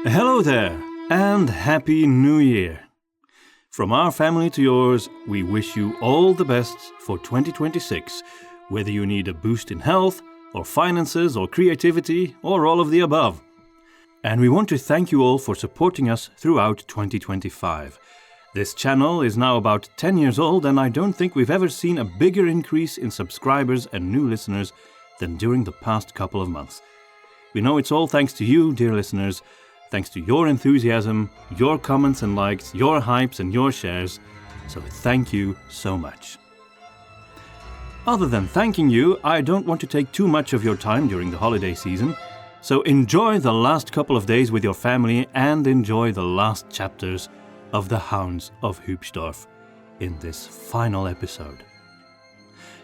Hello there, and Happy New Year. From our family to yours, we wish you all the best for 2026, whether you need a boost in health, or finances, or creativity, or all of the above. And we want to thank you all for supporting us throughout 2025. This channel is now about 10 years old, and I don't think we've ever seen a bigger increase in subscribers and new listeners than during the past couple of months. We know it's all thanks to you, dear listeners, thanks to your enthusiasm, your comments and likes, your hypes and your shares, so thank you so much. Other than thanking you, I don't want to take too much of your time during the holiday season, so enjoy the last couple of days with your family and enjoy the last chapters of the Hounds of Hübschdorf in this final episode.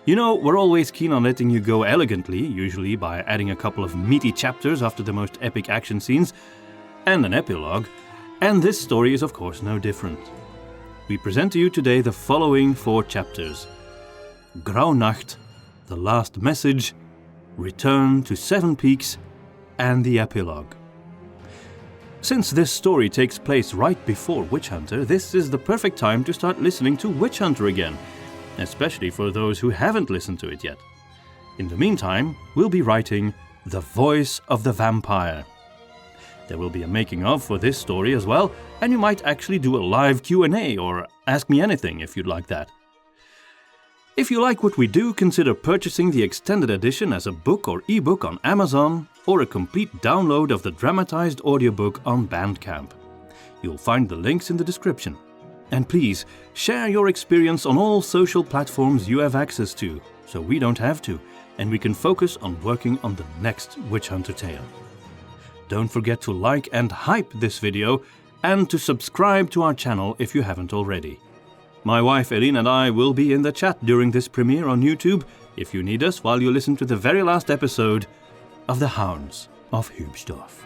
You know, we're always keen on letting you go elegantly, usually by adding a couple of meaty chapters after the most epic action scenes, and an epilogue, and this story is of course no different. We present to you today the following 4 chapters: Graunacht, The Last Message, Return to Sevenpeaks, and the Epilogue. Since this story takes place right before Witch Hunter, this is the perfect time to start listening to Witch Hunter again, especially for those who haven't listened to it yet. In the meantime, we'll be writing The Voice of the Vampire. There will be a making of for this story as well, and you might actually do a live Q&A or ask me anything if you'd like that. If you like what we do, consider purchasing the extended edition as a book or ebook on Amazon, or a complete download of the dramatized audiobook on Bandcamp. You'll find the links in the description. And please, share your experience on all social platforms you have access to, so we don't have to, and we can focus on working on the next Witch Hunter tale. Don't forget to like and hype this video, and to subscribe to our channel if you haven't already. My wife Eileen and I will be in the chat during this premiere on YouTube if you need us while you listen to the very last episode of the Hounds of Hübschdorf.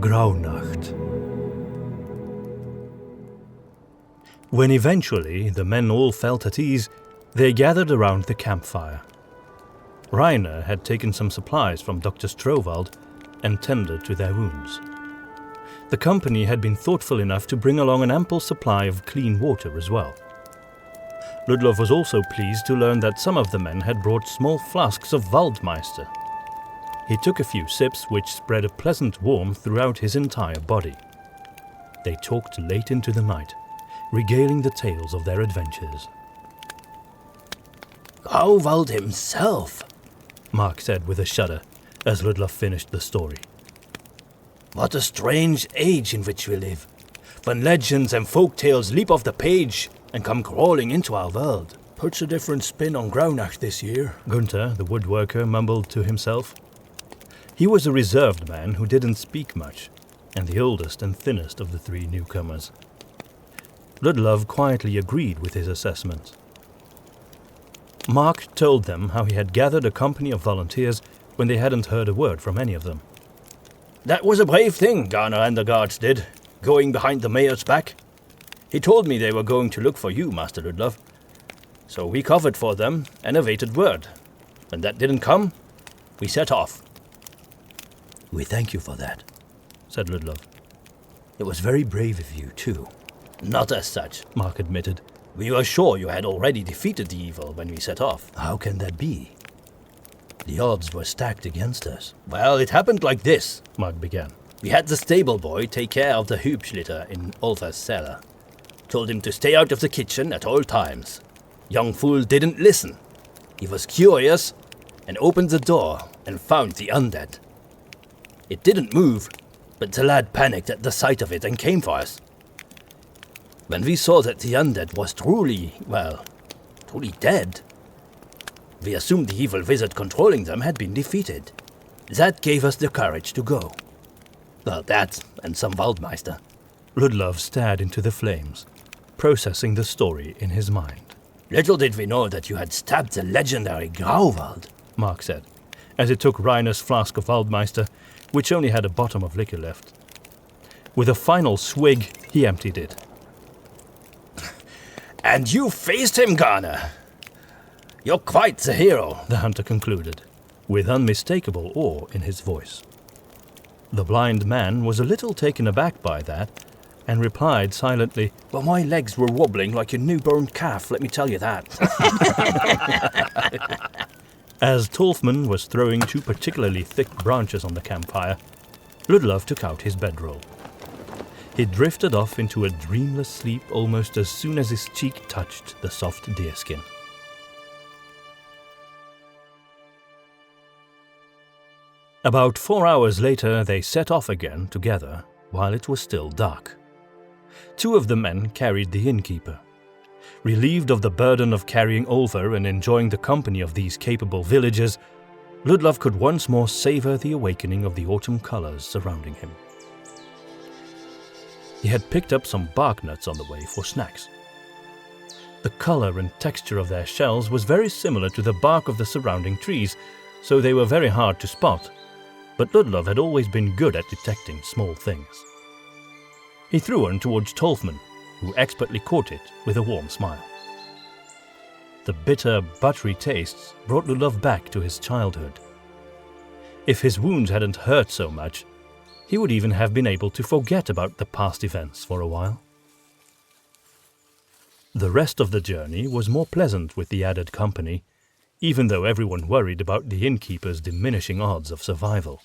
Graunacht. When eventually the men all felt at ease, they gathered around the campfire. Rainer had taken some supplies from Dr. Grauwald and tended to their wounds. The company had been thoughtful enough to bring along an ample supply of clean water as well. Ludlov was also pleased to learn that some of the men had brought small flasks of Waldmeister. He took a few sips, which spread a pleasant warmth throughout his entire body. They talked late into the night, regaling the tales of their adventures. Grauwald himself, Mark said with a shudder as Ludlov finished the story. What a strange age in which we live, when legends and folk tales leap off the page and come crawling into our world. Puts a different spin on Graunacht this year, Gunther, the woodworker, mumbled to himself. He was a reserved man who didn't speak much, and the oldest and thinnest of the 3 newcomers. Ludlov quietly agreed with his assessment. Mark told them how he had gathered a company of volunteers when they hadn't heard a word from any of them. That was a brave thing J.R.R. and the guards did, going behind the mayor's back. He told me they were going to look for you, Master Ludlov. So we covered for them and awaited word. When that didn't come, we set off. We thank you for that, said Ludlov. It was very brave of you, too. Not as such, Mark admitted. We were sure you had already defeated the evil when we set off. How can that be? The odds were stacked against us. Well, it happened like this, Mark began. We had the stable boy take care of the Hübschlitter in Ulfer's cellar. Told him to stay out of the kitchen at all times. Young fool didn't listen. He was curious and opened the door and found the undead. It didn't move, but the lad panicked at the sight of it and came for us. When we saw that the undead was truly dead, we assumed the evil wizard controlling them had been defeated. That gave us the courage to go. Well, that and some Waldmeister. Ludlov stared into the flames, processing the story in his mind. Little did we know that you had stabbed the legendary Grauwald, Mark said, as he took Rainer's flask of Waldmeister, which only had a bottom of liquor left. With a final swig, he emptied it, And you faced him, Garner. You're quite the hero, the hunter concluded, with unmistakable awe in his voice. The blind man was a little taken aback by that, and replied silently, "Well, my legs were wobbling like a newborn calf, let me tell you that." As Tolfmann was throwing 2 particularly thick branches on the campfire, Ludlov took out his bedroll. He drifted off into a dreamless sleep almost as soon as his cheek touched the soft deerskin. About 4 hours later, they set off again together while it was still dark. 2 of the men carried the innkeeper. Relieved of the burden of carrying Olver and enjoying the company of these capable villagers, Ludlov could once more savor the awakening of the autumn colors surrounding him. He had picked up some bark nuts on the way for snacks. The color and texture of their shells was very similar to the bark of the surrounding trees, so they were very hard to spot, but Ludlov had always been good at detecting small things. He threw one towards Tolfmann, who expertly caught it with a warm smile. The bitter, buttery tastes brought Ludlov back to his childhood. If his wounds hadn't hurt so much, he would even have been able to forget about the past events for a while. The rest of the journey was more pleasant with the added company, even though everyone worried about the innkeeper's diminishing odds of survival.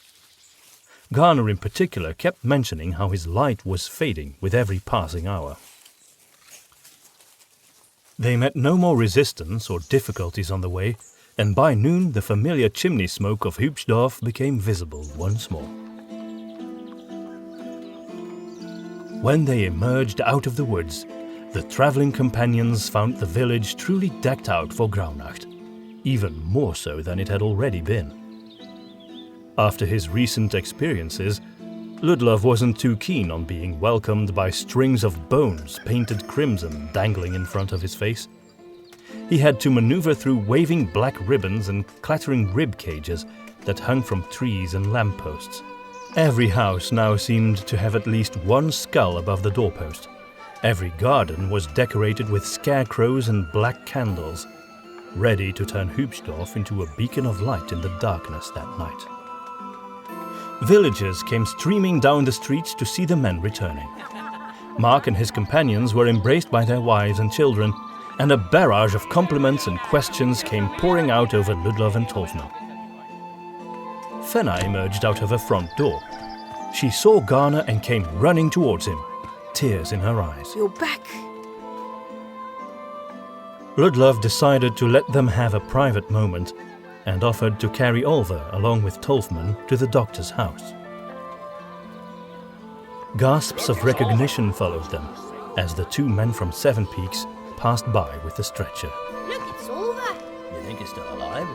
Garner in particular kept mentioning how his light was fading with every passing hour. They met no more resistance or difficulties on the way, and by noon the familiar chimney smoke of Hübschdorf became visible once more. When they emerged out of the woods, the traveling companions found the village truly decked out for Graunacht, even more so than it had already been. After his recent experiences, Ludlov wasn't too keen on being welcomed by strings of bones painted crimson dangling in front of his face. He had to maneuver through waving black ribbons and clattering rib cages that hung from trees and lampposts. Every house now seemed to have at least one skull above the doorpost. Every garden was decorated with scarecrows and black candles, ready to turn Hübschdorf into a beacon of light in the darkness that night. Villagers came streaming down the streets to see the men returning. Mark and his companions were embraced by their wives and children, and a barrage of compliments and questions came pouring out over Ludlov and Tolfmann. Fenna emerged out of her front door. She saw Garner and came running towards him, tears in her eyes. You're back. Ludlov decided to let them have a private moment and offered to carry Olver along with Tolfmann to the doctor's house. Gasps of recognition followed them as the 2 men from 7 Peaks passed by with the stretcher. Look, it's Olver. You think he's still alive?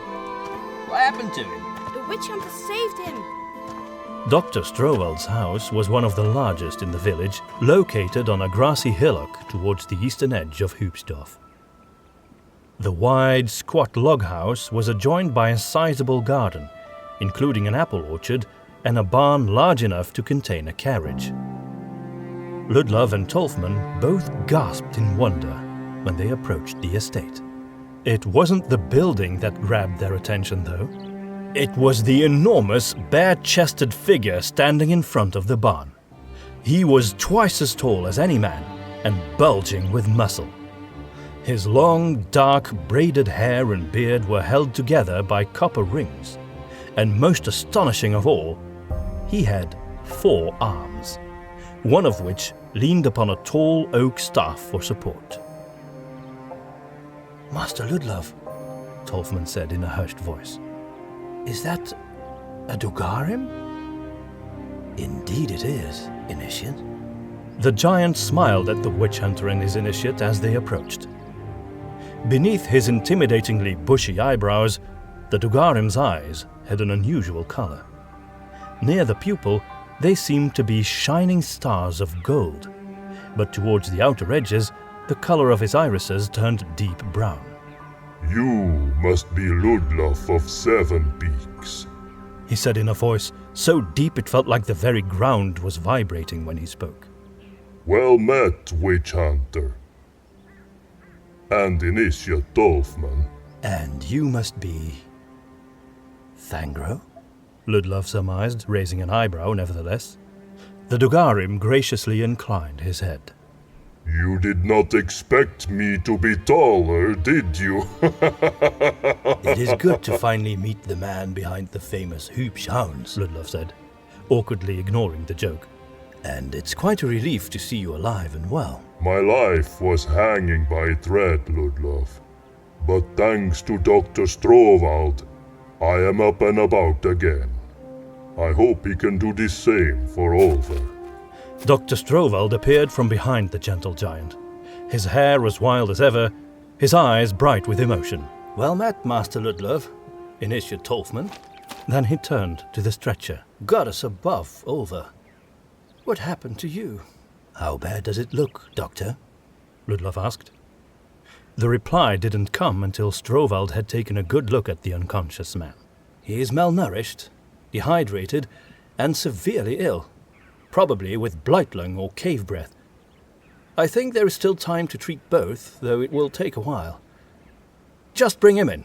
What happened to him? The witch hunter saved him. Dr. Strowald's house was one of the largest in the village, located on a grassy hillock towards the eastern edge of Hübschdorf. The wide, squat log house was adjoined by a sizable garden, including an apple orchard and a barn large enough to contain a carriage. Ludlov and Tolfmann both gasped in wonder when they approached the estate. It wasn't the building that grabbed their attention, though. It was the enormous, bare-chested figure standing in front of the barn. He was twice as tall as any man and bulging with muscle. His long, dark, braided hair and beard were held together by copper rings, and most astonishing of all, he had 4 arms, one of which leaned upon a tall oak staff for support. "Master Ludlov," Tolfmann said in a hushed voice. "Is that a Dugarim?" "Indeed it is, Initiate." The giant smiled at the witch hunter and his initiate as they approached. Beneath his intimidatingly bushy eyebrows, the Dugarim's eyes had an unusual color. Near the pupil, they seemed to be shining stars of gold, but towards the outer edges, the color of his irises turned deep brown. "You must be Ludlov of 7 Peaks," he said in a voice so deep it felt like the very ground was vibrating when he spoke. "Well met, witch hunter." and Initiate Tolfmann. And you must be... Fangro? Ludlov surmised, raising an eyebrow nevertheless. The Dugarim graciously inclined his head. You did not expect me to be taller, did you? It is good to finally meet the man behind the famous Hübsch, Ludlov said, awkwardly ignoring the joke. And it's quite a relief to see you alive and well. My life was hanging by a thread, Ludlov. But thanks to Dr. Grauwald, I am up and about again. I hope he can do the same for Olver. Dr. Grauwald appeared from behind the gentle giant. His hair as wild as ever, his eyes bright with emotion. Well met, Master Ludlov, Initiate Tolfmann. Then he turned to the stretcher. Goddess above, Olver. What happened to you? How bad does it look, Doctor? Ludlov asked. The reply didn't come until Grauwald had taken a good look at the unconscious man. He is malnourished, dehydrated, and severely ill. Probably with blight lung or cave breath. I think there is still time to treat both, though it will take a while. Just bring him in.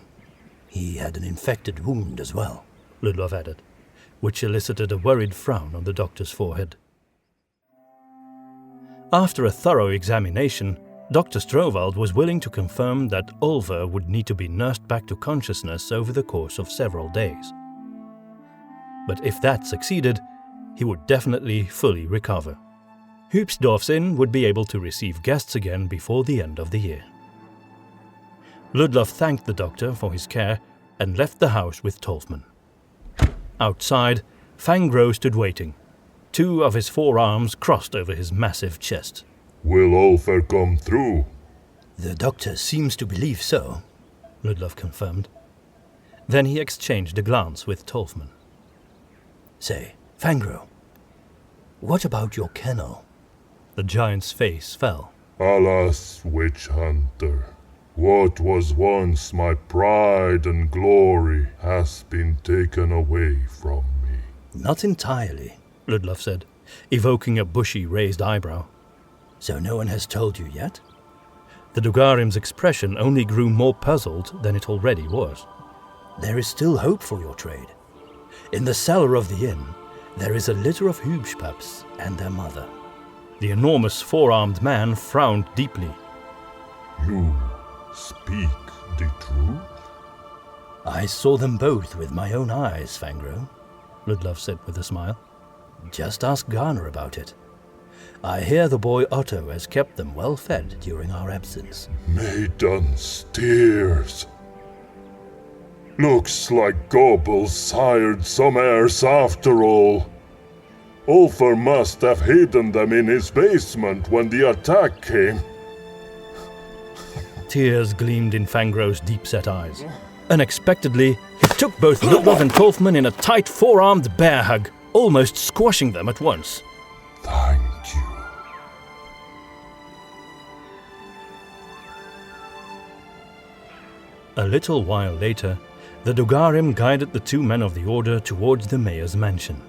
He had an infected wound as well, Ludlov added, which elicited a worried frown on the doctor's forehead. After a thorough examination, Dr. Grauwald was willing to confirm that Olver would need to be nursed back to consciousness over the course of several days. But if that succeeded, he would definitely fully recover. Hübschdorf's inn would be able to receive guests again before the end of the year. Ludlov thanked the doctor for his care and left the house with Tolfmann. Outside, Fangro stood waiting, two of his forearms crossed over his massive chest. Will Olver come through? The doctor seems to believe so, Ludlov confirmed. Then he exchanged a glance with Tolfmann. Say, Fangro, what about your kennel? The giant's face fell. Alas, witch hunter, what was once my pride and glory has been taken away from me. Not entirely, Ludlov said, evoking a bushy raised eyebrow. So no one has told you yet? The Dugarim's expression only grew more puzzled than it already was. There is still hope for your trade. In the cellar of the inn, there is a litter of Hübschpups and their mother. The enormous four-armed man frowned deeply. You speak the truth? I saw them both with my own eyes, Fangro, Ludlov said with a smile. Just ask J.R.R. about it. I hear the boy Otto has kept them well fed during our absence. Maiden steers. Looks like Goebbels sired some heirs after all. Olver must have hidden them in his basement when the attack came. Tears gleamed in Fangro's deep-set eyes. Unexpectedly, he took both Ludlov and Tolfmann in a tight four-armed bear hug, almost squashing them at once. Thank you. A little while later, the Dugarim guided the two men of the Order towards the mayor's mansion,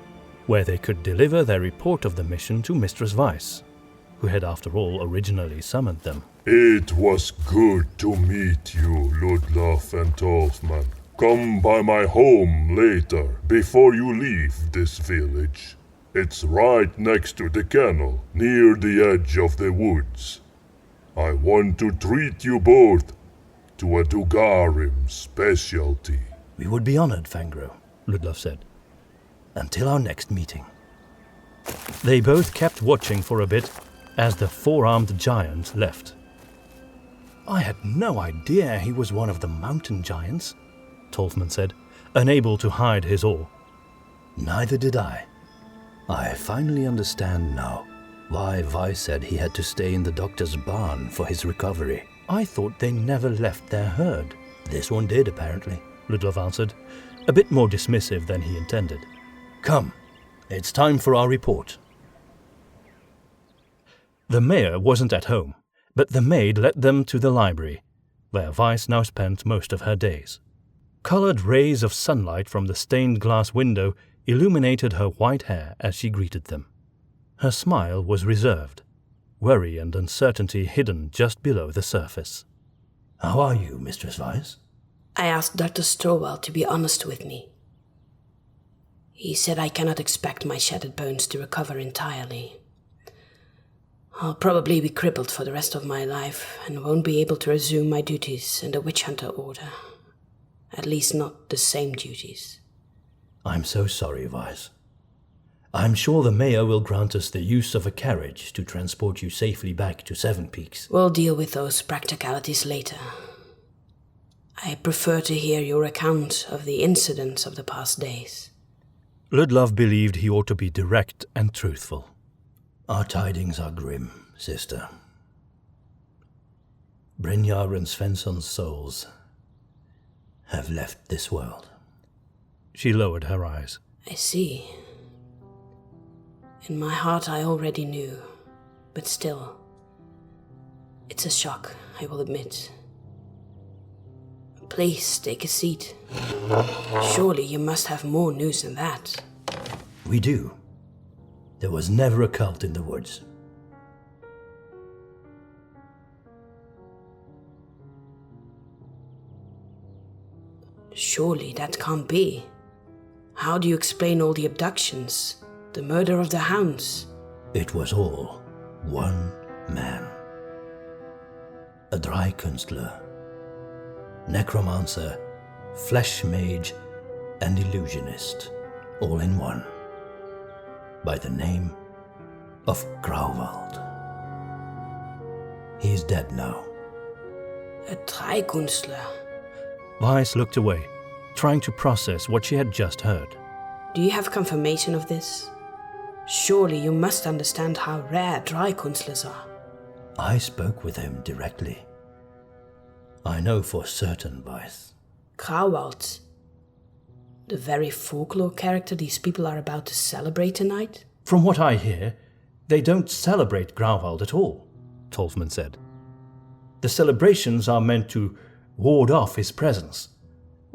where they could deliver their report of the mission to Mistress Weiss, who had after all originally summoned them. It was good to meet you, Ludlov and Tolfmann. Come by my home later, before you leave this village. It's right next to the kennel, near the edge of the woods. I want to treat you both to a Dugarim specialty. We would be honored, Fangro, Ludlov said. Until our next meeting. They both kept watching for a bit as the four-armed giant left. I had no idea he was one of the mountain giants, Tolfmann said, unable to hide his awe. Neither did I. I finally understand now why Weiss said he had to stay in the doctor's barn for his recovery. I thought they never left their herd. This one did, apparently, Ludlov answered, a bit more dismissive than he intended. Come, it's time for our report. The mayor wasn't at home, but the maid led them to the library, where Weiss now spent most of her days. Colored rays of sunlight from the stained glass window illuminated her white hair as she greeted them. Her smile was reserved, worry and uncertainty hidden just below the surface. How are you, Mistress Weiss? I asked Dr. Stowell to be honest with me. He said I cannot expect my shattered bones to recover entirely. I'll probably be crippled for the rest of my life and won't be able to resume my duties in the Witch Hunter Order. At least not the same duties. I'm so sorry, Weiss. I'm sure the mayor will grant us the use of a carriage to transport you safely back to Sevenpeaks. We'll deal with those practicalities later. I prefer to hear your account of the incidents of the past days. Ludlov believed he ought to be direct and truthful. Our tidings are grim, sister. Brynjar and Svensson's souls have left this world. She lowered her eyes. I see. In my heart I already knew, but still, it's a shock, I will admit. Please take a seat. Surely you must have more news than that. We do. There was never a cult in the woods. Surely that can't be. How do you explain all the abductions, the murder of the hounds? It was all one man. A Dreikunstler, necromancer, flesh mage, and illusionist, all in one, by the name of Grauwald. He's dead now. A Dreikunstler? Weiss looked away, trying to process what she had just heard. Do you have confirmation of this? Surely you must understand how rare Dreikunslers are. I spoke with him directly. I know for certain, Weiss. Grauwald? The very folklore character these people are about to celebrate tonight? From what I hear, they don't celebrate Grauwald at all, Tolfmann said. The celebrations are meant to ward off his presence.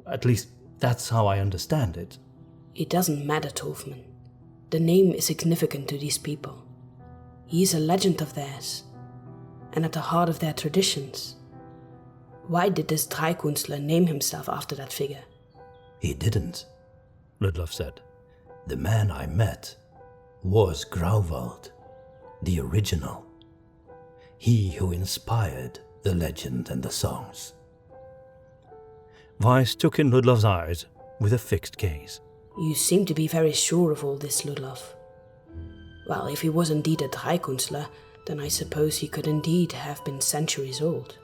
At least, that's how I understand it. It doesn't matter, Tolfmann. The name is significant to these people. He is a legend of theirs, and at the heart of their traditions. Why did this Dreikunstler name himself after that figure? He didn't, Ludlov said. The man I met was Grauwald, the original. He who inspired the legend and the songs. Weiss took in Ludlov's eyes with a fixed gaze. You seem to be very sure of all this, Ludlov. Well, if he was indeed a Dreikunstler, then I suppose he could indeed have been centuries old.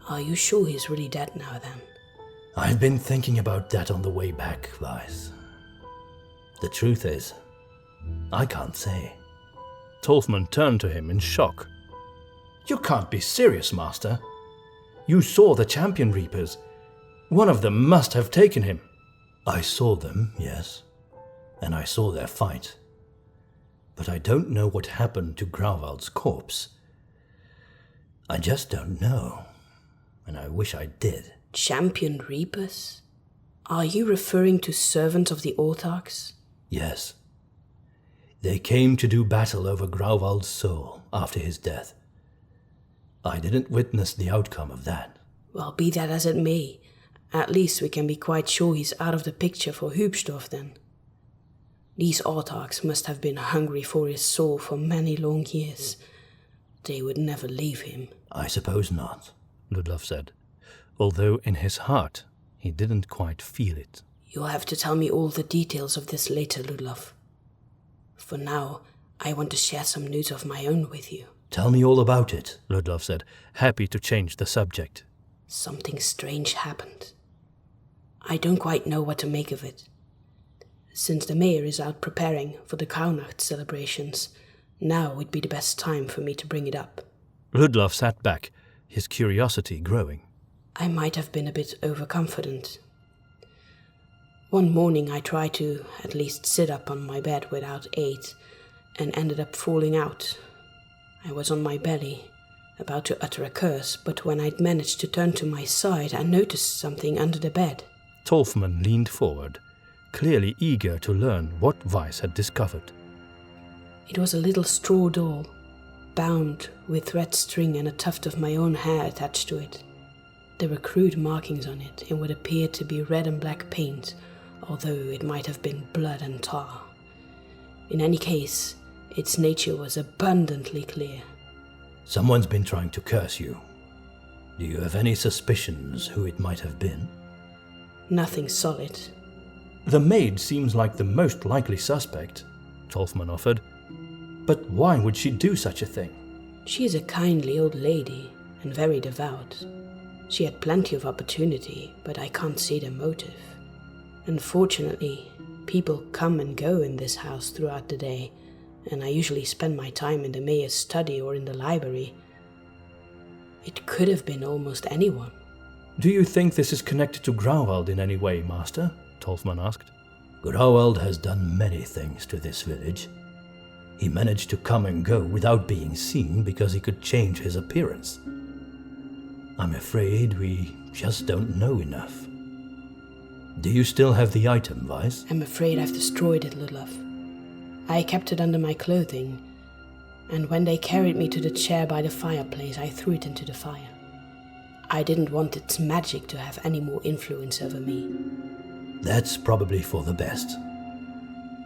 Are you sure he's really dead now, then? I've been thinking about that on the way back, Weiss. The truth is, I can't say. Tolfmann turned to him in shock. You can't be serious, Master. You saw the Champion Reapers. One of them must have taken him. I saw them, yes, and I saw their fight. But I don't know what happened to Grauwald's corpse. I just don't know, and I wish I did. Champion Reapers? Are you referring to servants of the Autarchs? Yes. They came to do battle over Grauwald's soul after his death. I didn't witness the outcome of that. Well, be that as it may, at least we can be quite sure he's out of the picture for Hübschdorf then. These Autarchs must have been hungry for his soul for many long years. They would never leave him. I suppose not, Ludlov said, although in his heart he didn't quite feel it. You'll have to tell me all the details of this later, Ludlov. For now, I want to share some news of my own with you. Tell me all about it, Ludlov said, happy to change the subject. Something strange happened. I don't quite know what to make of it. Since the mayor is out preparing for the Graunacht celebrations, now would be the best time for me to bring it up. Ludlov sat back, his curiosity growing. I might have been a bit overconfident. One morning I tried to at least sit up on my bed without aid and ended up falling out. I was on my belly, about to utter a curse, but when I'd managed to turn to my side, I noticed something under the bed. Tolfmann leaned forward, clearly eager to learn what Weiss had discovered. It was a little straw doll, bound with red string and a tuft of my own hair attached to it. There were crude markings on it in what appeared to be red and black paint, although it might have been blood and tar. In any case, its nature was abundantly clear. Someone's been trying to curse you. Do you have any suspicions who it might have been? Nothing solid. The maid seems like the most likely suspect, Tolfmann offered. But why would she do such a thing? She is a kindly old lady and very devout. She had plenty of opportunity, but I can't see the motive. Unfortunately, people come and go in this house throughout the day, and I usually spend my time in the mayor's study or in the library. It could have been almost anyone. Do you think this is connected to Grauwald in any way, Master? Tolfmann asked. Grauwald has done many things to this village. He managed to come and go without being seen because he could change his appearance. I'm afraid we just don't know enough. Do you still have the item, Weiss? I'm afraid I've destroyed it, Ludlov. I kept it under my clothing, and when they carried me to the chair by the fireplace, I threw it into the fire. I didn't want its magic to have any more influence over me. That's probably for the best.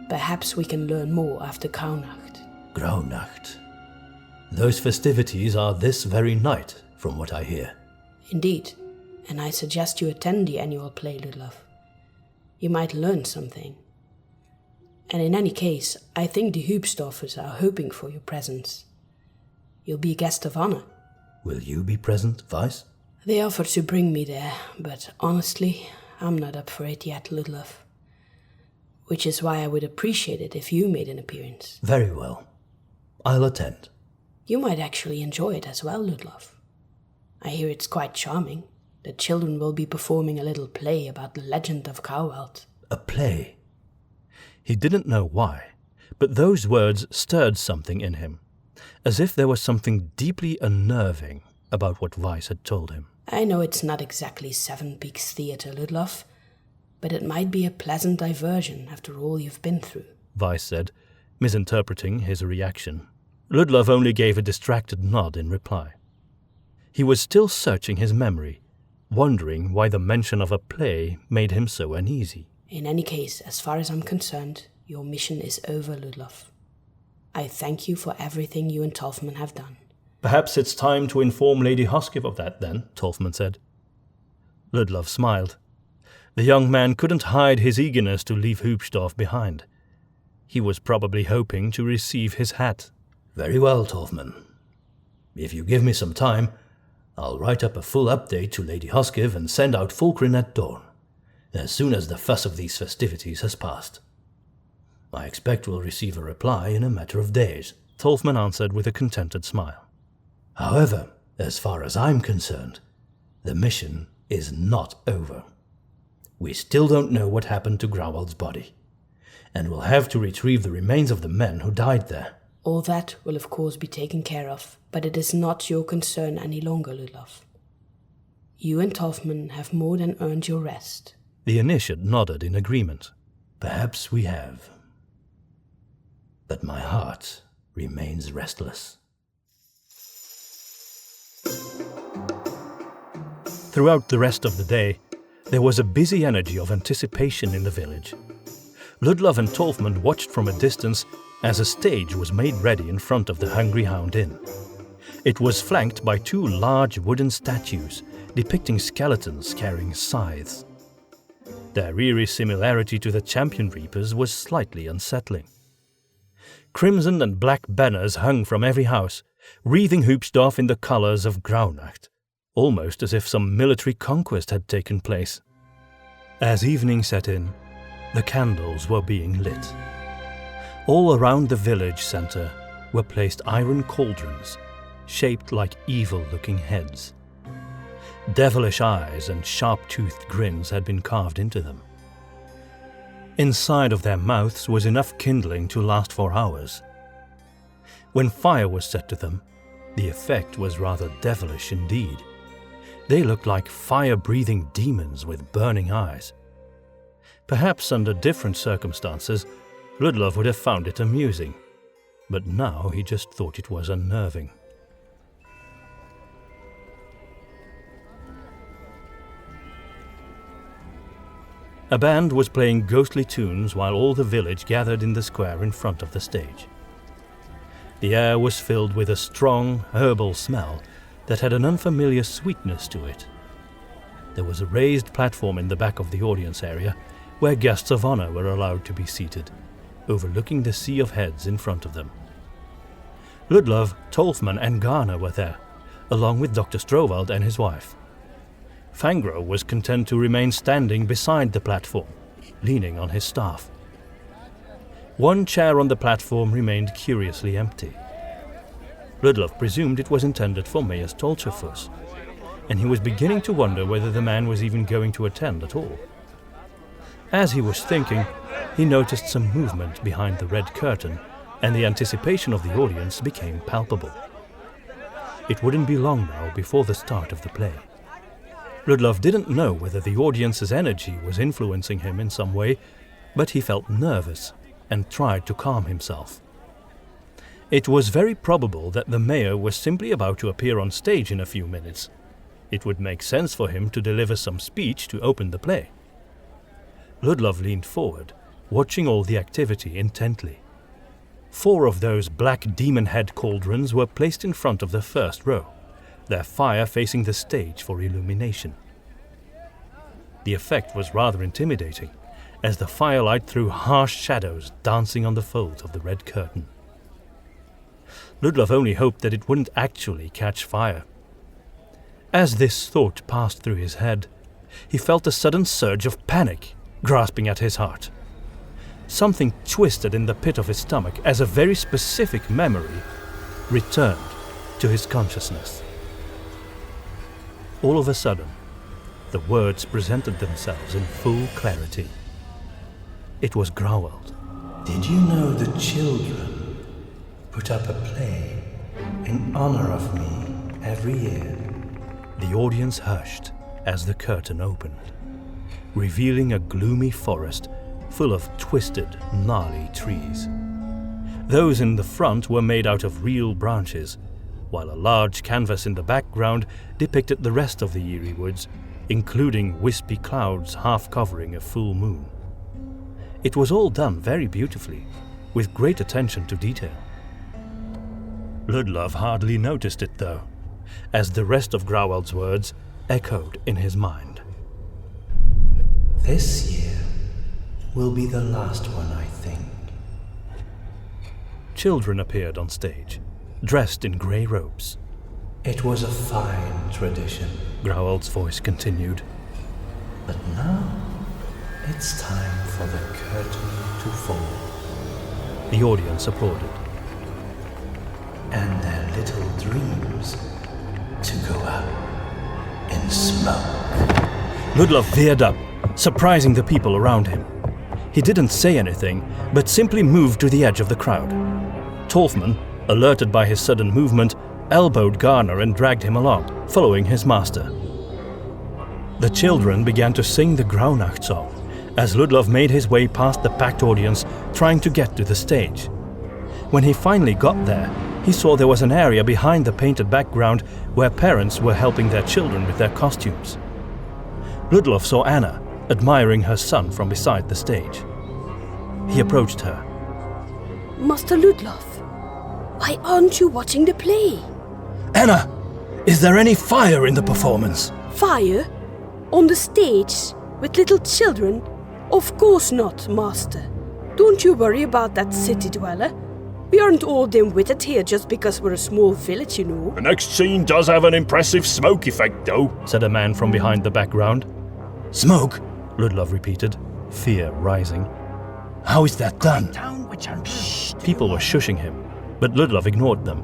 Perhaps we can learn more after Graunacht. Graunacht. Those festivities are this very night, from what I hear. Indeed, and I suggest you attend the annual play, Ludlov. You might learn something. And in any case, I think the Hübschdorfers are hoping for your presence. You'll be a guest of honor. Will you be present, Weiss? They offered to bring me there, but honestly, I'm not up for it yet, Ludlov. Which is why I would appreciate it if you made an appearance. Very well. I'll attend. You might actually enjoy it as well, Ludlov. I hear it's quite charming. The children will be performing a little play about the legend of Grauwald. A play? He didn't know why, but those words stirred something in him, as if there was something deeply unnerving about what Weiss had told him. I know it's not exactly Sevenpeaks theatre, Ludlov, but it might be a pleasant diversion after all you've been through, Weiss said, misinterpreting his reaction. Ludlov only gave a distracted nod in reply. He was still searching his memory, wondering why the mention of a play made him so uneasy. In any case, as far as I'm concerned, your mission is over, Ludlov. I thank you for everything you and Tolfmann have done. Perhaps it's time to inform Lady Hoskiv of that, then, Tolfmann said. Ludlov smiled. The young man couldn't hide his eagerness to leave Hübschdorf behind. He was probably hoping to receive his hat. Very well, Tolfmann. If you give me some time, I'll write up a full update to Lady Hoskiv and send out Fulcrin at dawn, as soon as the fuss of these festivities has passed. I expect we'll receive a reply in a matter of days, Tolfmann answered with a contented smile. However, as far as I'm concerned, the mission is not over. We still don't know what happened to Grauwald's body, and we'll have to retrieve the remains of the men who died there. All that will of course be taken care of, but it is not your concern any longer, Ludlov. You and Tolfmann have more than earned your rest. The initiate nodded in agreement. Perhaps we have. But my heart remains restless. Throughout the rest of the day, there was a busy energy of anticipation in the village. Ludlov and Tolfmann watched from a distance as a stage was made ready in front of the Hungry Hound Inn. It was flanked by two large wooden statues depicting skeletons carrying scythes. Their eerie similarity to the champion reapers was slightly unsettling. Crimson and black banners hung from every house, wreathing Hübschdorf in the colors of Graunacht, almost as if some military conquest had taken place. As evening set in, the candles were being lit. All around the village centre were placed iron cauldrons, shaped like evil-looking heads. Devilish eyes and sharp-toothed grins had been carved into them. Inside of their mouths was enough kindling to last for hours. When fire was set to them, the effect was rather devilish indeed. They looked like fire-breathing demons with burning eyes. Perhaps under different circumstances, Ludlov would have found it amusing, but now he just thought it was unnerving. A band was playing ghostly tunes while all the village gathered in the square in front of the stage. The air was filled with a strong, herbal smell that had an unfamiliar sweetness to it. There was a raised platform in the back of the audience area where guests of honor were allowed to be seated, overlooking the sea of heads in front of them. Ludlov, Tolfmann and J.R.R. were there, along with Dr. Grauwald and his wife. Fangro was content to remain standing beside the platform, leaning on his staff. One chair on the platform remained curiously empty. Ludlov presumed it was intended for Mayor Stolzerfuss, and he was beginning to wonder whether the man was even going to attend at all. As he was thinking, he noticed some movement behind the red curtain, and the anticipation of the audience became palpable. It wouldn't be long now before the start of the play. Ludlov didn't know whether the audience's energy was influencing him in some way, but he felt nervous and tried to calm himself. It was very probable that the mayor was simply about to appear on stage in a few minutes. It would make sense for him to deliver some speech to open the play. Ludlov leaned forward, watching all the activity intently. 4 of those black demon head cauldrons were placed in front of the first row, their fire facing the stage for illumination. The effect was rather intimidating, as the firelight threw harsh shadows dancing on the folds of the red curtain. Ludlov only hoped that it wouldn't actually catch fire. As this thought passed through his head, he felt a sudden surge of panic grasping at his heart. Something twisted in the pit of his stomach as a very specific memory returned to his consciousness. All of a sudden, the words presented themselves in full clarity. It was Grauwald. Did you know the children put up a play in honor of me every year? The audience hushed as the curtain opened, revealing a gloomy forest full of twisted, gnarly trees. Those in the front were made out of real branches, while a large canvas in the background depicted the rest of the eerie woods, including wispy clouds half covering a full moon. It was all done very beautifully, with great attention to detail. Ludlov hardly noticed it, though, as the rest of Grauwald's words echoed in his mind. This year will be the last one, I think. Children appeared on stage, dressed in grey robes. It was a fine tradition, Grauwald's voice continued. But now it's time for the curtain to fall. The audience applauded. And their little dreams to go up in smoke. Ludlov veered up, surprising the people around him. He didn't say anything, but simply moved to the edge of the crowd. Tolfmann, alerted by his sudden movement, elbowed J.R.R. and dragged him along, following his master. The children began to sing the Graunacht song, as Ludlov made his way past the packed audience, trying to get to the stage. When he finally got there, he saw there was an area behind the painted background where parents were helping their children with their costumes. Ludlov saw Anna, admiring her son from beside the stage. He approached her. Master Ludlov, why aren't you watching the play? Anna, is there any fire in the performance? Fire? On the stage? With little children? Of course not, Master. Don't you worry about that city dweller. We aren't all dim-witted here just because we're a small village, you know. The next scene does have an impressive smoke effect, though, said a man from behind the background. Smoke? Ludlov repeated, fear rising. How is that done? People were shushing him, but Ludlov ignored them.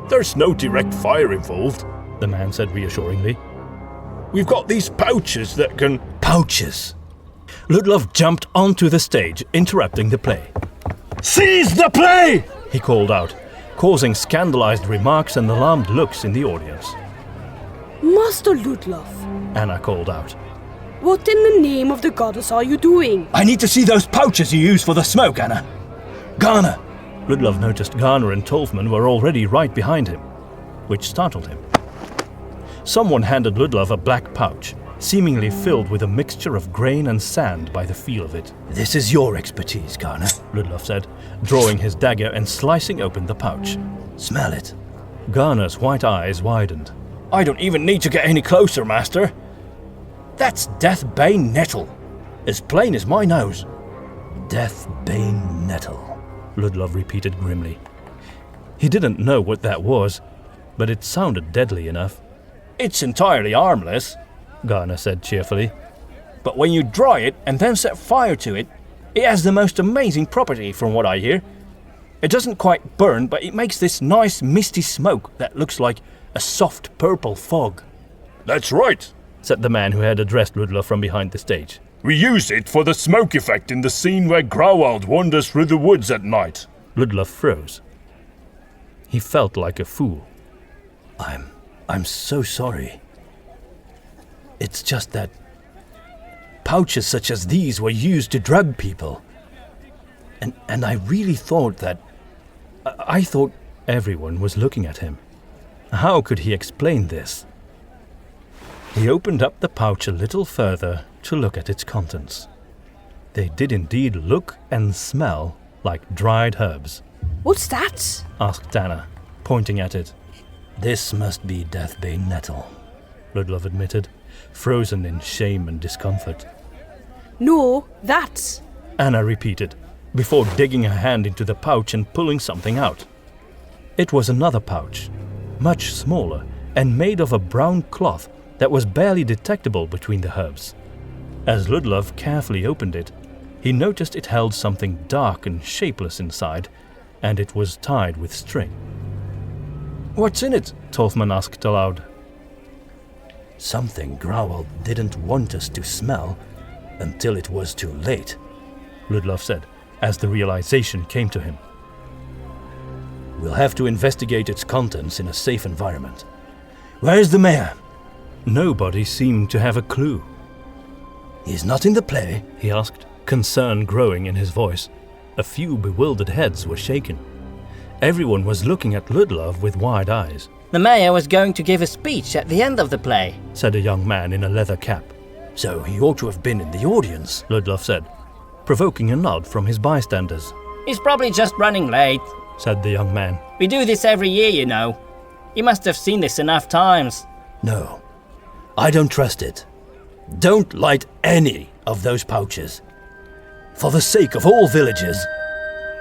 There's no direct fire involved, the man said reassuringly. We've got these pouches that can... Pouches? Ludlov jumped onto the stage, interrupting the play. Seize the play! He called out, causing scandalized remarks and alarmed looks in the audience. Master Ludlov, Anna called out. What in the name of the goddess are you doing? I need to see those pouches you use for the smoke, Anna. J.R.R. Ludlov noticed J.R.R. and Tolfmann were already right behind him, which startled him. Someone handed Ludlov a black pouch, seemingly filled with a mixture of grain and sand by the feel of it. "This is your expertise, Garner," Ludlov said, drawing his dagger and slicing open the pouch. "Smell it." Garner's white eyes widened. I don't even need to get any closer, Master. That's Deathbane nettle, as plain as my nose. "Deathbane nettle," Ludlov repeated grimly. He didn't know what that was, but it sounded deadly enough. It's entirely harmless, Garner said cheerfully. but when you dry it and then set fire to it, it has the most amazing property from what I hear. It doesn't quite burn, but it makes this nice misty smoke that looks like a soft purple fog. That's right, said the man who had addressed Ludlov from behind the stage. we use it for the smoke effect in the scene where Grauwald wanders through the woods at night. Ludlov froze. He felt like a fool. I'm so sorry. It's just that pouches such as these were used to drug people. And I really thought that... I thought everyone was looking at him. How could he explain this? He opened up the pouch a little further to look at its contents. They did indeed look and smell like dried herbs. What's that? Asked Anna, pointing at it. This must be Deathbane nettle, Ludlov admitted, frozen in shame and discomfort. No, that's... Anna repeated, before digging her hand into the pouch and pulling something out. It was another pouch, much smaller and made of a brown cloth that was barely detectable between the herbs. As Ludlov carefully opened it, he noticed it held something dark and shapeless inside, and it was tied with string. "What's in it?" Tolfmann asked aloud. "Something Grauwald didn't want us to smell until it was too late," Ludlov said, as the realization came to him. "We'll have to investigate its contents in a safe environment. Where's the mayor?" Nobody seemed to have a clue. "He's not in the play?" he asked, concern growing in his voice. A few bewildered heads were shaken. Everyone was looking at Ludlov with wide eyes. "The mayor was going to give a speech at the end of the play," said a young man in a leather cap. "So he ought to have been in the audience," Ludlov said, provoking a nod from his bystanders. "He's probably just running late," said the young man. "We do this every year, you know. You must have seen this enough times." "No, I don't trust it. Don't light any of those pouches. For the sake of all villagers."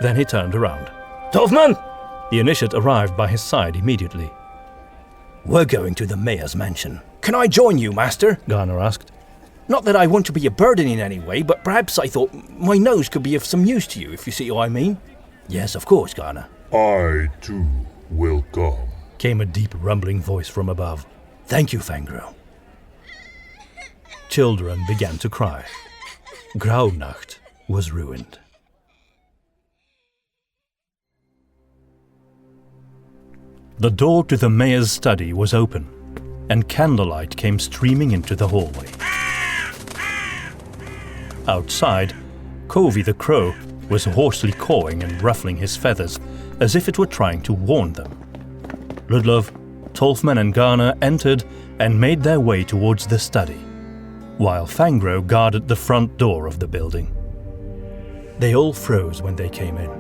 Then he turned around. Tolfmann! The initiate arrived by his side immediately. "We're going to the mayor's mansion." Can I join you, Master? Garner asked. Not that I want to be a burden in any way, but perhaps I thought my nose could be of some use to you, if you see what I mean. "Yes, of course, Garner." I, too, will come. Came a deep rumbling voice from above. "Thank you, Fangro." Children began to cry. Graunacht was ruined. The door to the mayor's study was open, and candlelight came streaming into the hallway. Outside, Covey the crow was hoarsely cawing and ruffling his feathers as if it were trying to warn them. Ludlov, Tolfmann and Garner entered and made their way towards the study, while Fangro guarded the front door of the building. They all froze when they came in.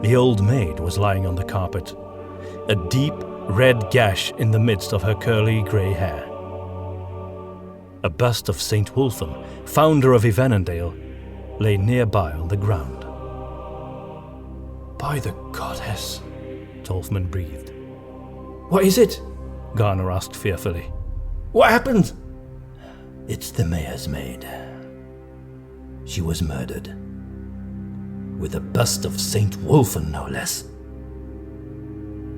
The old maid was lying on the carpet, a deep red gash in the midst of her curly grey hair. A bust of Saint Wulfhan, founder of Evanendale, lay nearby on the ground. "By the goddess," Tolfmann breathed. What is it? Garner asked fearfully. What happened? "It's the mayor's maid. She was murdered. With a bust of Saint Wulfhan, no less."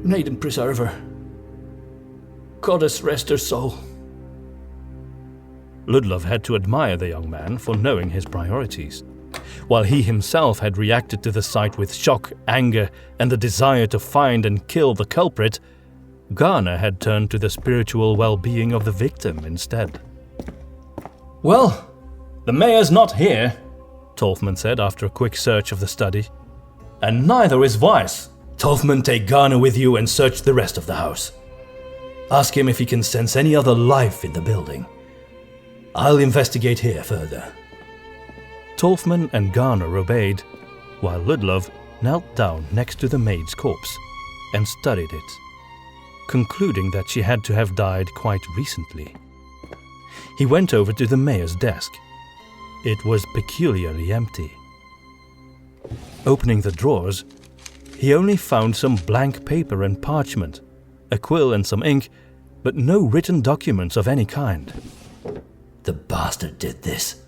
Maiden preserve her. Goddess rest her soul. Ludlov had to admire the young man for knowing his priorities. While he himself had reacted to the sight with shock, anger, and the desire to find and kill the culprit, Garner had turned to the spiritual well-being of the victim instead. Well, the mayor's not here, Tolfmann said after a quick search of the study. and neither is Weiss. "Tolfmann, take Garner with you and search the rest of the house. Ask him if he can sense any other life in the building. I'll investigate here further. Tolfmann and Garner obeyed, while Ludlov knelt down next to the maid's corpse and studied it, concluding that she had to have died quite recently. He went over to the mayor's desk. It was peculiarly empty. Opening the drawers, he only found some blank paper and parchment, a quill and some ink, but no written documents of any kind. The bastard did this,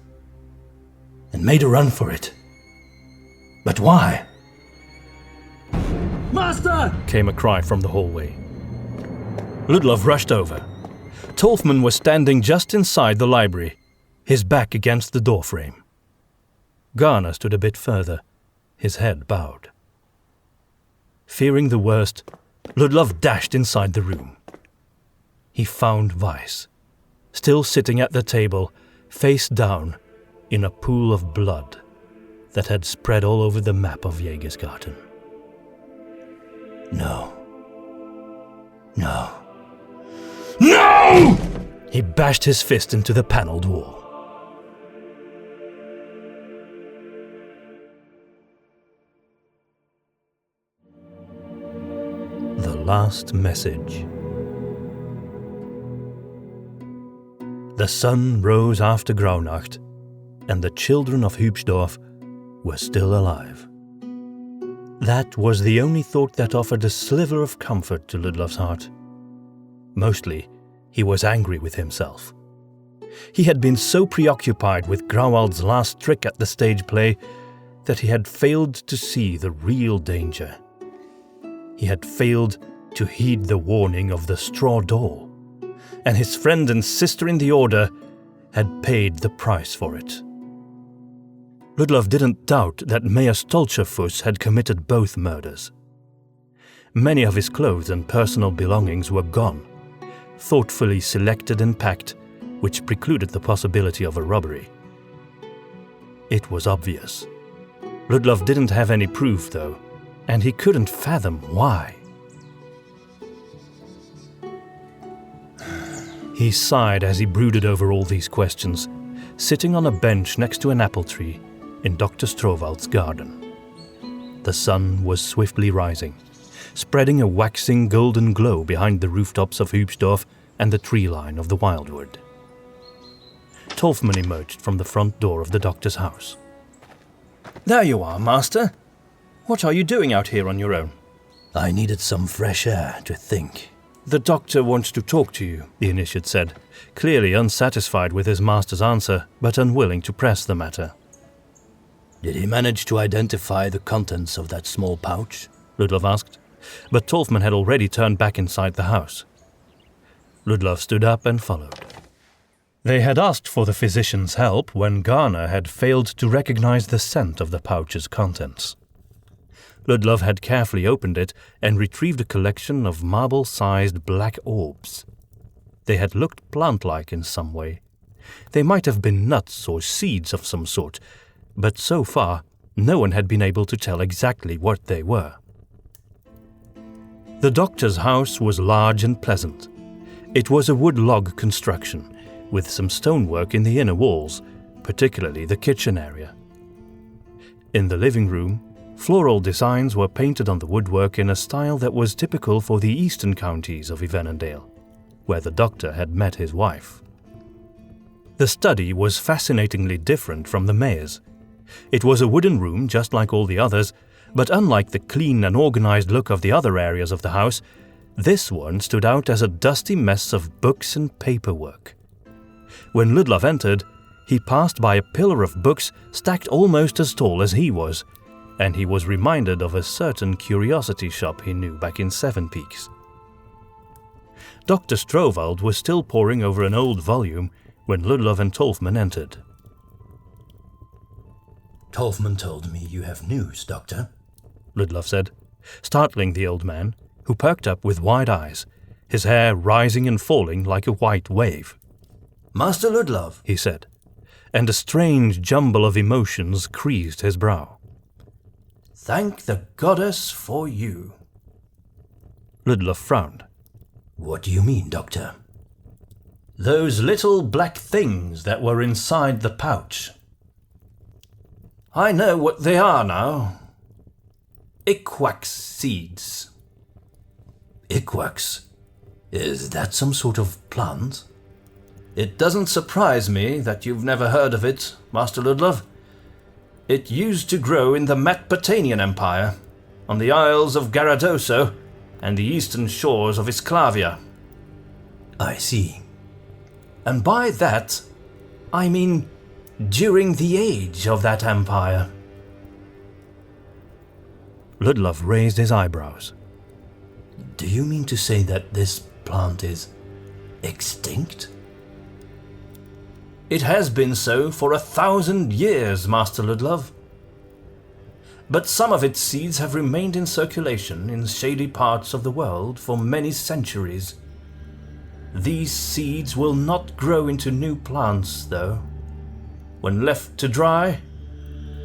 and made a run for it. But why? "Master!" came a cry from the hallway. Ludlov rushed over. Tolfmann was standing just inside the library, his back against the doorframe. Garner stood a bit further, his head bowed. Fearing the worst, Ludlov dashed inside the room. He found Weiss, still sitting at the table, face down, in a pool of blood that had spread all over the map of Jägersgarten. No. No. No! He bashed his fist into the panelled wall. The last message. The sun rose after Graunacht, and the children of Hübschdorf were still alive. That was the only thought that offered a sliver of comfort to Ludlov's heart. Mostly, he was angry with himself. He had been so preoccupied with Grauwald's last trick at the stage play that he had failed to see the real danger. He had failed to heed the warning of the straw doll, and his friend and sister in the order had paid the price for it. Ludlov didn't doubt that Mayor Stolcherfuss had committed both murders. Many of his clothes and personal belongings were gone, thoughtfully selected and packed, which precluded the possibility of a robbery. It was obvious. Ludlov didn't have any proof, though, and he couldn't fathom why. He sighed as he brooded over all these questions, sitting on a bench next to an apple tree in Dr. Strovald's garden. The sun was swiftly rising, spreading a waxing golden glow behind the rooftops of Hübschdorf and the tree line of the wildwood. Tolfmann emerged from the front door of the doctor's house. "There you are, Master. What are you doing out here on your own?" I needed some fresh air to think. "The doctor wants to talk to you," the initiate said, clearly unsatisfied with his master's answer, but unwilling to press the matter. Did he manage to identify the contents of that small pouch? Ludlov asked, but Tolfmann had already turned back inside the house. Ludlov stood up and followed. They had asked for the physician's help when Garner had failed to recognize the scent of the pouch's contents. Ludlov had carefully opened it and retrieved a collection of marble-sized black orbs. They had looked plant-like in some way. They might have been nuts or seeds of some sort, but so far no one had been able to tell exactly what they were. The doctor's house was large and pleasant. It was a wood log construction, with some stonework in the inner walls, particularly the kitchen area. In the living room, floral designs were painted on the woodwork in a style that was typical for the eastern counties of Yvernandale, where the doctor had met his wife. The study was fascinatingly different from the mayor's. It was a wooden room just like all the others, but unlike the clean and organized look of the other areas of the house, this one stood out as a dusty mess of books and paperwork. When Ludlov entered, he passed by a pillar of books stacked almost as tall as he was, and he was reminded of a certain curiosity shop he knew back in Sevenpeaks. Dr. Strovald was still poring over an old volume when Ludlov and Tolfmann entered. Tolfmann told me you have news, Doctor, Ludlov said, startling the old man, who perked up with wide eyes, his hair rising and falling like a white wave. Master Ludlov, he said, and a strange jumble of emotions creased his brow. Thank the goddess for you. Ludlov frowned. What do you mean, Doctor? Those little black things that were inside the pouch. I know what they are now. Iquax seeds. Iquax? Is that some sort of plant? It doesn't surprise me that you've never heard of it, Master Ludlov. It used to grow in the Mesopotamian Empire, on the Isles of Garadoso and the eastern shores of Isclavia. I see. And by that, I mean during the age of that empire. Ludlov raised his eyebrows. Do you mean to say that this plant is extinct? It has been so for 1,000 years, Master Ludlov. But some of its seeds have remained in circulation in shady parts of the world for many centuries. These seeds will not grow into new plants, though. When left to dry,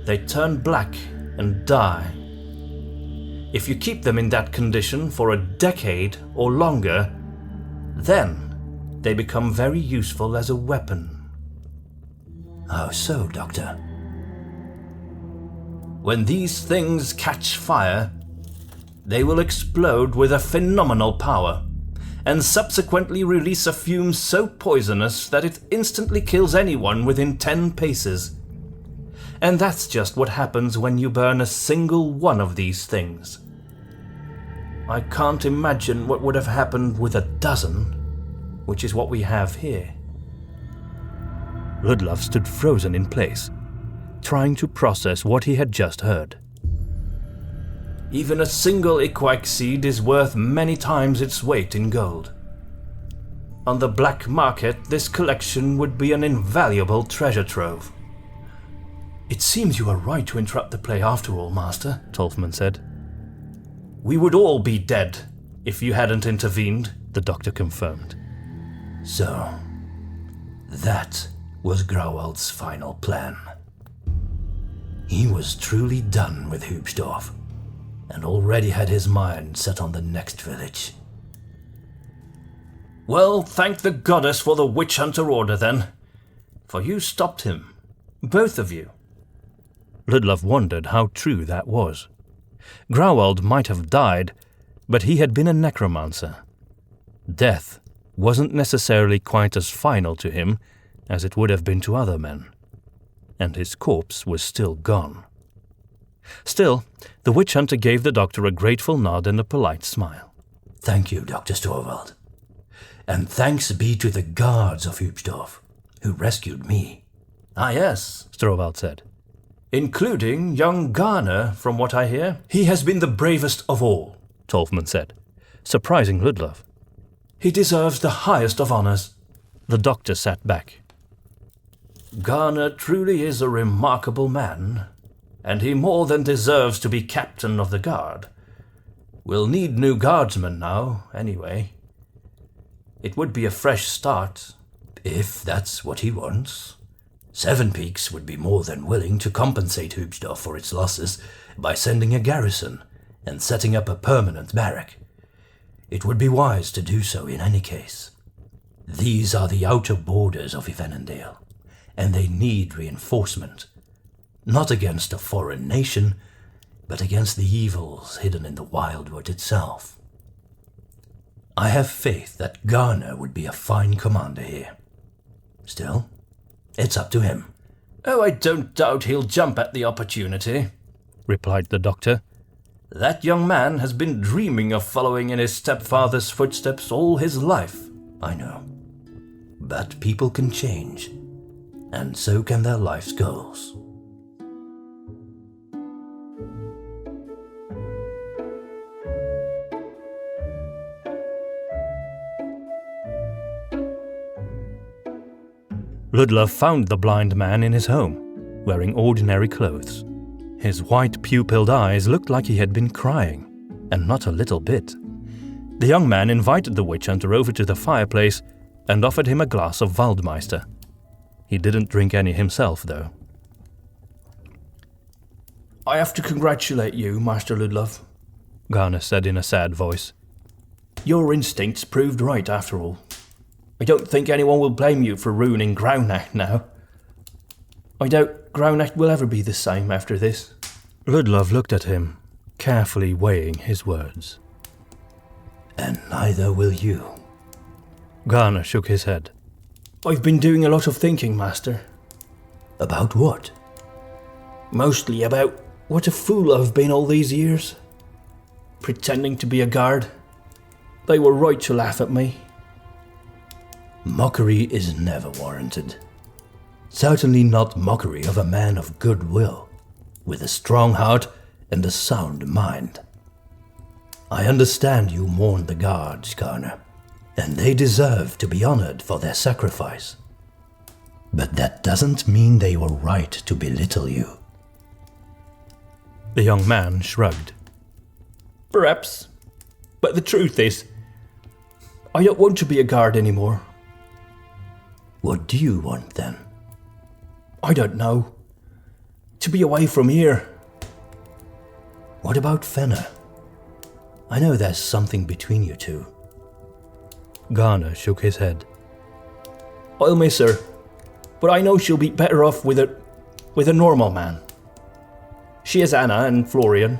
they turn black and die. If you keep them in that condition for a decade or longer, then they become very useful as a weapon. How so, Doctor? When these things catch fire, they will explode with a phenomenal power, and subsequently release a fume so poisonous that it instantly kills anyone within 10 paces. And that's just what happens when you burn a single one of these things. I can't imagine what would have happened with 12, which is what we have here. Ludlov stood frozen in place, trying to process what he had just heard. Even a single Iquax seed is worth many times its weight in gold. On the black market, this collection would be an invaluable treasure trove. It seems you are right to interrupt the play after all, Master, Tolfmann said. We would all be dead if you hadn't intervened, the doctor confirmed. So, that was Grauwald's final plan. He was truly done with Hübschdorf, and already had his mind set on the next village. Well, thank the goddess for the witch hunter order then, for you stopped him, both of you. Ludlov wondered how true that was. Grauwald might have died, but he had been a necromancer. Death wasn't necessarily quite as final to him as it would have been to other men, and his corpse was still gone. Still, the witch hunter gave the doctor a grateful nod and a polite smile. Thank you, Dr. Storvald. And thanks be to the guards of Hübschdorf, who rescued me. Ah yes, Storvald said. Including young J.R.R, from what I hear. He has been the bravest of all, Tolfmann said, surprising Ludlov. He deserves the highest of honors. The doctor sat back. J.R.R truly is a remarkable man, and he more than deserves to be captain of the guard. We'll need new guardsmen now, anyway. It would be a fresh start, if that's what he wants. 7Peaks would be more than willing to compensate Hübschdorf for its losses by sending a garrison and setting up a permanent barrack. It would be wise to do so in any case. These are the outer borders of Yvenendale, and they need reinforcement. Not against a foreign nation, but against the evils hidden in the wildwood itself. I have faith that J.R.R would be a fine commander here. Still, it's up to him. Oh, I don't doubt he'll jump at the opportunity, replied the doctor. That young man has been dreaming of following in his stepfather's footsteps all his life. I know. But people can change, and so can their life's goals. Ludlov found the blind man in his home, wearing ordinary clothes. His white pupilled eyes looked like he had been crying, and not a little bit. The young man invited the witch hunter over to the fireplace and offered him a glass of Waldmeister. He didn't drink any himself, though. I have to congratulate you, Master Ludlov, J.R.R said in a sad voice. Your instincts proved right after all. I don't think anyone will blame you for ruining Graunacht now. I doubt Graunacht will ever be the same after this. Ludlov looked at him, carefully weighing his words. And neither will you. Garner shook his head. I've been doing a lot of thinking, Master. About what? Mostly about what a fool I've been all these years. Pretending to be a guard. They were right to laugh at me. Mockery is never warranted. Certainly not mockery of a man of good will, with a strong heart and a sound mind. I understand you mourn the guards, Garner, and they deserve to be honored for their sacrifice. But that doesn't mean they were right to belittle you. The young man shrugged. Perhaps. But the truth is, I don't want to be a guard anymore. What do you want then? I don't know. To be away from here. What about Fenner? I know there's something between you two. Garner shook his head. I'll miss her, but I know she'll be better off with a normal man. She has Anna and Florian.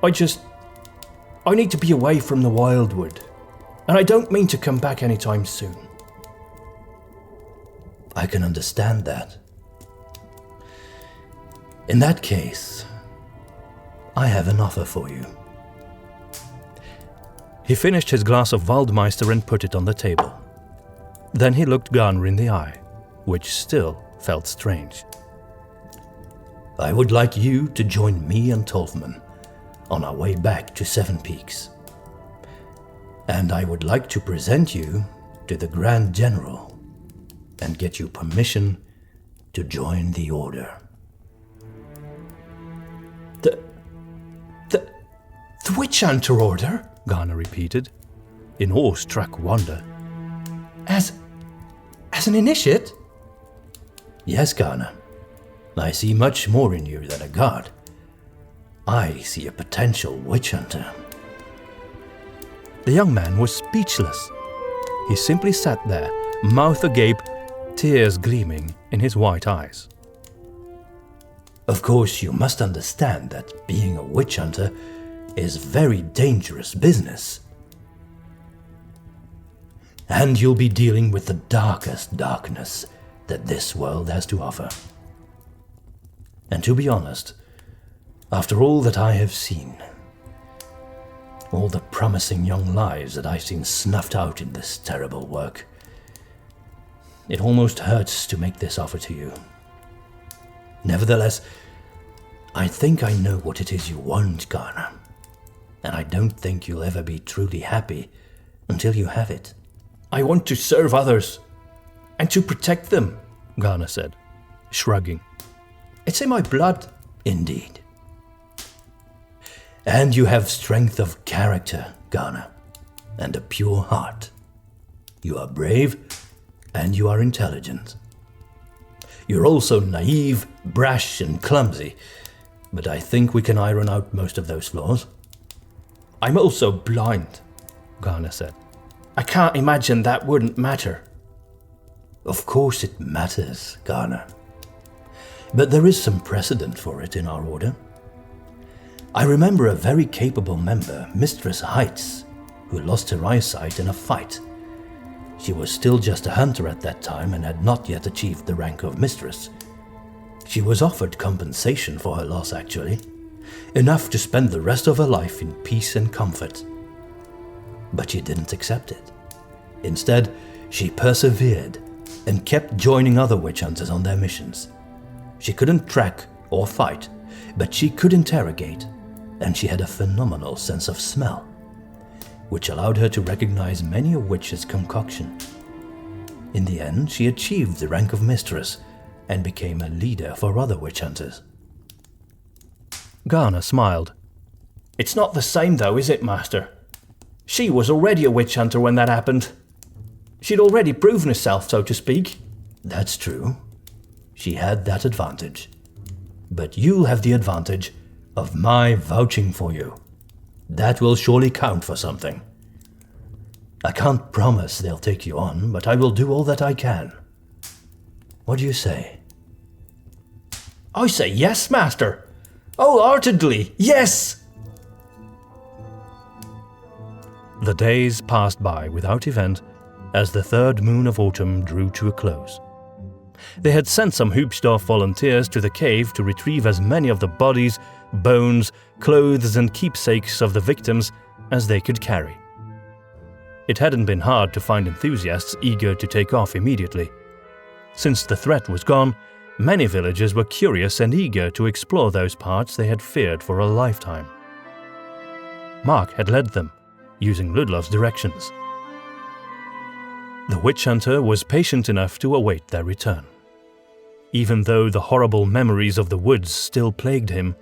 I need to be away from the Wildwood, and I don't mean to come back anytime soon. I can understand that. In that case, I have an offer for you. He finished his glass of Waldmeister and put it on the table. Then he looked Garner in the eye, which still felt strange. I would like you to join me and Tolfmann on our way back to Sevenpeaks. And I would like to present you to the Grand General and get you permission to join the Order. The Witch Hunter Order? Garner repeated, in awe-struck wonder. As an initiate? Yes, Garner. I see much more in you than a guard. I see a potential witch hunter. The young man was speechless. He simply sat there, mouth agape, tears gleaming in his white eyes. Of course, you must understand that being a witch hunter is very dangerous business. And you'll be dealing with the darkest darkness that this world has to offer. And to be honest, after all that I have seen, all the promising young lives that I've seen snuffed out in this terrible work, it almost hurts to make this offer to you. Nevertheless, I think I know what it is you want, Garner, and I don't think you'll ever be truly happy until you have it. I want to serve others, and to protect them, Garner said, shrugging. It's in my blood. Indeed. And you have strength of character, Garner, and a pure heart. You are brave, and you are intelligent. You're also naive, brash, and clumsy, but I think we can iron out most of those flaws. I'm also blind, Garner said. I can't imagine that wouldn't matter. Of course it matters, Garner. But there is some precedent for it in our order. I remember a very capable member, Mistress Heights, who lost her eyesight in a fight. She was still just a hunter at that time and had not yet achieved the rank of mistress. She was offered compensation for her loss, actually, enough to spend the rest of her life in peace and comfort. But she didn't accept it. Instead, she persevered and kept joining other witch hunters on their missions. She couldn't track or fight, but she could interrogate, and she had a phenomenal sense of smell, which allowed her to recognize many a witch's concoction. In the end, she achieved the rank of mistress and became a leader for other witch hunters. Garner smiled. It's not the same though, is it, Master? She was already a witch hunter when that happened. She'd already proven herself, so to speak. That's true. She had that advantage. But you'll have the advantage of my vouching for you. That will surely count for something. I can't promise they'll take you on, but I will do all that I can. What do you say? I say yes, master. Wholeheartedly, yes! The days passed by without event as the third moon of autumn drew to a close. They had sent some Hübschdorf volunteers to the cave to retrieve as many of the bodies, bones, clothes and keepsakes of the victims as they could carry. It hadn't been hard to find enthusiasts eager to take off immediately. Since the threat was gone, many villagers were curious and eager to explore those parts they had feared for a lifetime. Mark had led them, using Ludlov's directions. The witch hunter was patient enough to await their return. Even though the horrible memories of the woods still plagued him,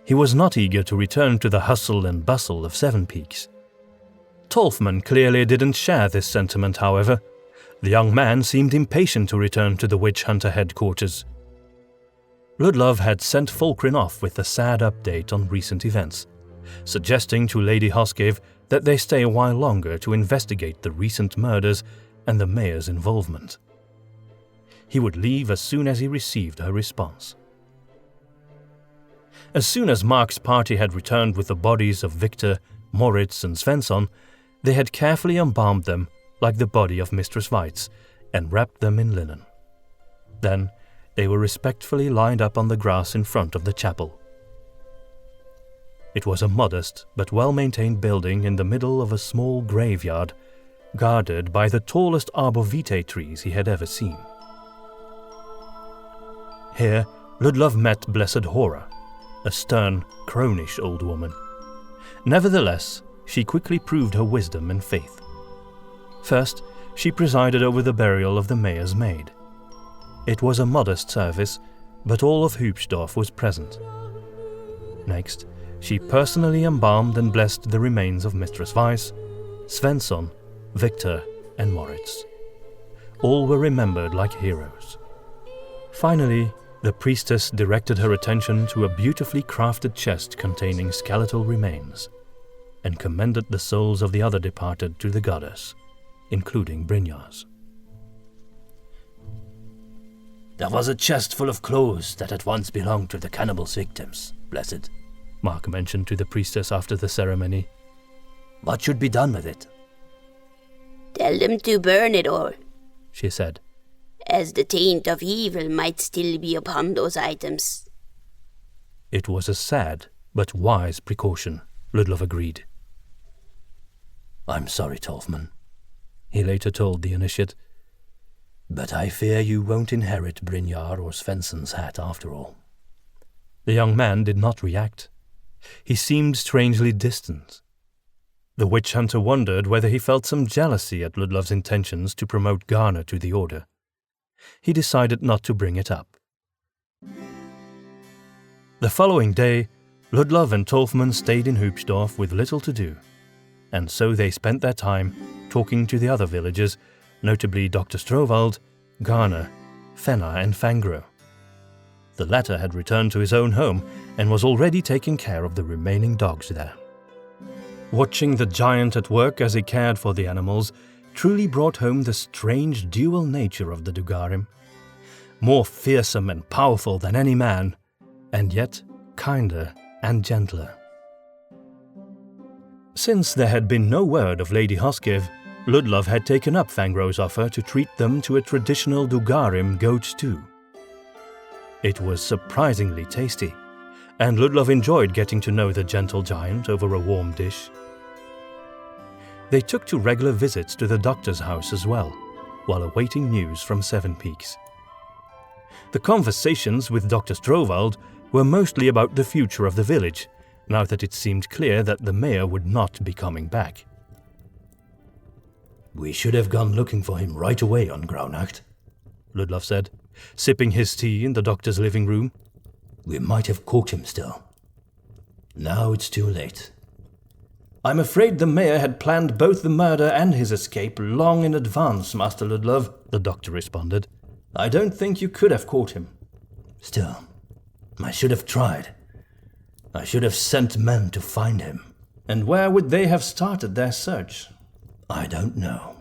he was not eager to return to the hustle and bustle of Sevenpeaks. Tolfmann clearly didn't share this sentiment, however. The young man seemed impatient to return to the witch hunter headquarters. Ludlov had sent Fulcrin off with a sad update on recent events, suggesting to Lady Hoskiv that they stay a while longer to investigate the recent murders and the mayor's involvement. He would leave as soon as he received her response. As soon as Mark's party had returned with the bodies of Victor, Moritz and Svensson, they had carefully embalmed them like the body of Mistress Weitz and wrapped them in linen. Then they were respectfully lined up on the grass in front of the chapel. It was a modest but well-maintained building in the middle of a small graveyard, guarded by the tallest arbor vitae trees he had ever seen. Here, Ludlov met Blessed Hora, a stern, cronish old woman. Nevertheless, she quickly proved her wisdom and faith. First, she presided over the burial of the mayor's maid. It was a modest service, but all of Hübschdorf was present. Next, she personally embalmed and blessed the remains of Mistress Weiss, Svensson, Victor, and Moritz. All were remembered like heroes. Finally, the priestess directed her attention to a beautifully crafted chest containing skeletal remains, and commended the souls of the other departed to the goddess, including Brynjar's. There was a chest full of clothes that had once belonged to the cannibal's victims, Blessed, Mark mentioned to the priestess after the ceremony. What should be done with it? Tell them to burn it all, she said, as the taint of evil might still be upon those items. It was a sad but wise precaution, Ludlov agreed. I'm sorry, Tolfmann, he later told the initiate, but I fear you won't inherit Brynjar or Svensson's hat after all. The young man did not react. He seemed strangely distant. The witch hunter wondered whether he felt some jealousy at Ludlov's intentions to promote Garner to the order. He decided not to bring it up. The following day, Ludlov and Tolfmann stayed in Hübschdorf with little to do, and so they spent their time talking to the other villagers, notably Dr. Strovald, Garner, Fenna and Fangro. The latter had returned to his own home and was already taking care of the remaining dogs there. Watching the giant at work as he cared for the animals truly brought home the strange dual nature of the Dugarim. More fearsome and powerful than any man, and yet kinder and gentler. Since there had been no word of Lady Hoskiv, Ludlov had taken up Fangro's offer to treat them to a traditional Dugarim goat stew. It was surprisingly tasty, and Ludlov enjoyed getting to know the gentle giant over a warm dish. They took to regular visits to the doctor's house as well, while awaiting news from Sevenpeaks. The conversations with Dr. Strovald were mostly about the future of the village, now that it seemed clear that the mayor would not be coming back. We should have gone looking for him right away on Graunacht, Ludlov said, sipping his tea in the doctor's living room. We might have caught him still. Now it's too late. I'm afraid the mayor had planned both the murder and his escape long in advance, Master Ludlov, the doctor responded. I don't think you could have caught him. Still, I should have tried. I should have sent men to find him. And where would they have started their search? I don't know.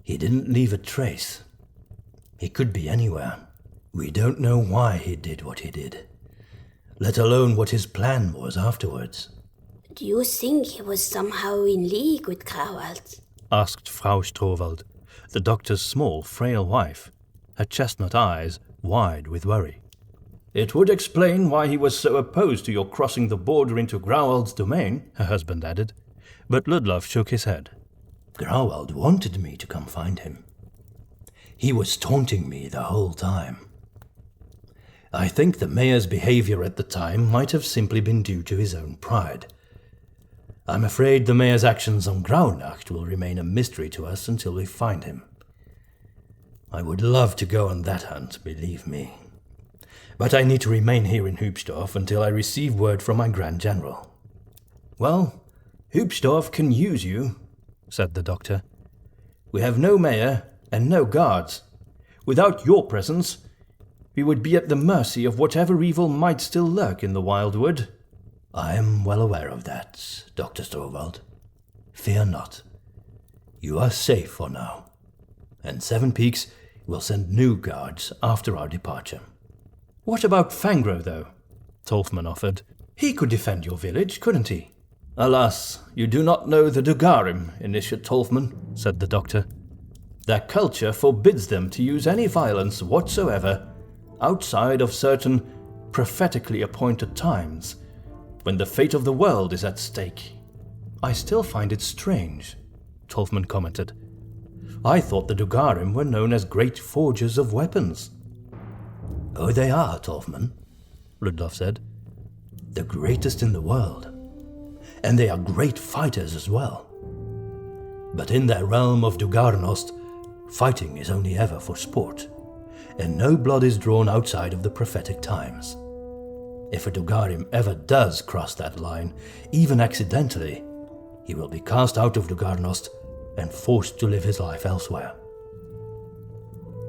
He didn't leave a trace. He could be anywhere. We don't know why he did what he did, let alone what his plan was afterwards. Do you think he was somehow in league with Grauwald? Asked Frau Strohwald, the doctor's small, frail wife, her chestnut eyes wide with worry. It would explain why he was so opposed to your crossing the border into Grauwald's domain, her husband added, but Ludlov shook his head. Grauwald wanted me to come find him. He was taunting me the whole time. I think the mayor's behavior at the time might have simply been due to his own pride. I'm afraid the mayor's actions on Graunacht will remain a mystery to us until we find him. I would love to go on that hunt, believe me. But I need to remain here in Hübschdorf until I receive word from my Grand General. Well, Hübschdorf can use you, said the doctor. We have no mayor and no guards. Without your presence, we would be at the mercy of whatever evil might still lurk in the wildwood. I am well aware of that, Dr. Strohwald. Fear not. You are safe for now, and Sevenpeaks will send new guards after our departure. What about Fangro, though? Tolfmann offered. He could defend your village, couldn't he? Alas, you do not know the Dugarim, Initiate Tolfmann, said the doctor. Their culture forbids them to use any violence whatsoever outside of certain prophetically appointed times, when the fate of the world is at stake. I still find it strange, Tolfmann commented. I thought the Dugarim were known as great forgers of weapons. Oh, they are, Tolfmann, Ludlov said. The greatest in the world. And they are great fighters as well. But in their realm of Dugarnost, fighting is only ever for sport, and no blood is drawn outside of the prophetic times. If a Dugarim ever does cross that line, even accidentally, he will be cast out of Dugarnost and forced to live his life elsewhere.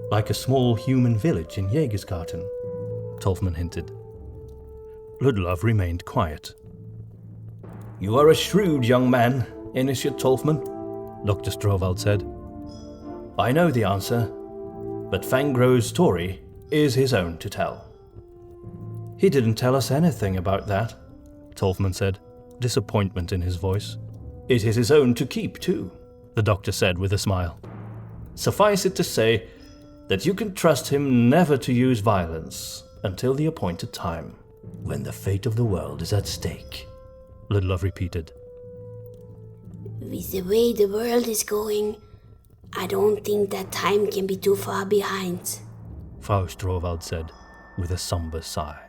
Like a small human village in Jägersgarten, Tolfmann hinted. Ludlov remained quiet. You are a shrewd young man, Initiate Tolfmann, Dr. Strohwald said. I know the answer, but Fangro's story is his own to tell. He didn't tell us anything about that, Tolfmann said, disappointment in his voice. It is his own to keep, too, the doctor said with a smile. Suffice it to say that you can trust him never to use violence until the appointed time. When the fate of the world is at stake, Ludlov repeated. With the way the world is going, I don't think that time can be too far behind, Frau Strohwald said with a somber sigh.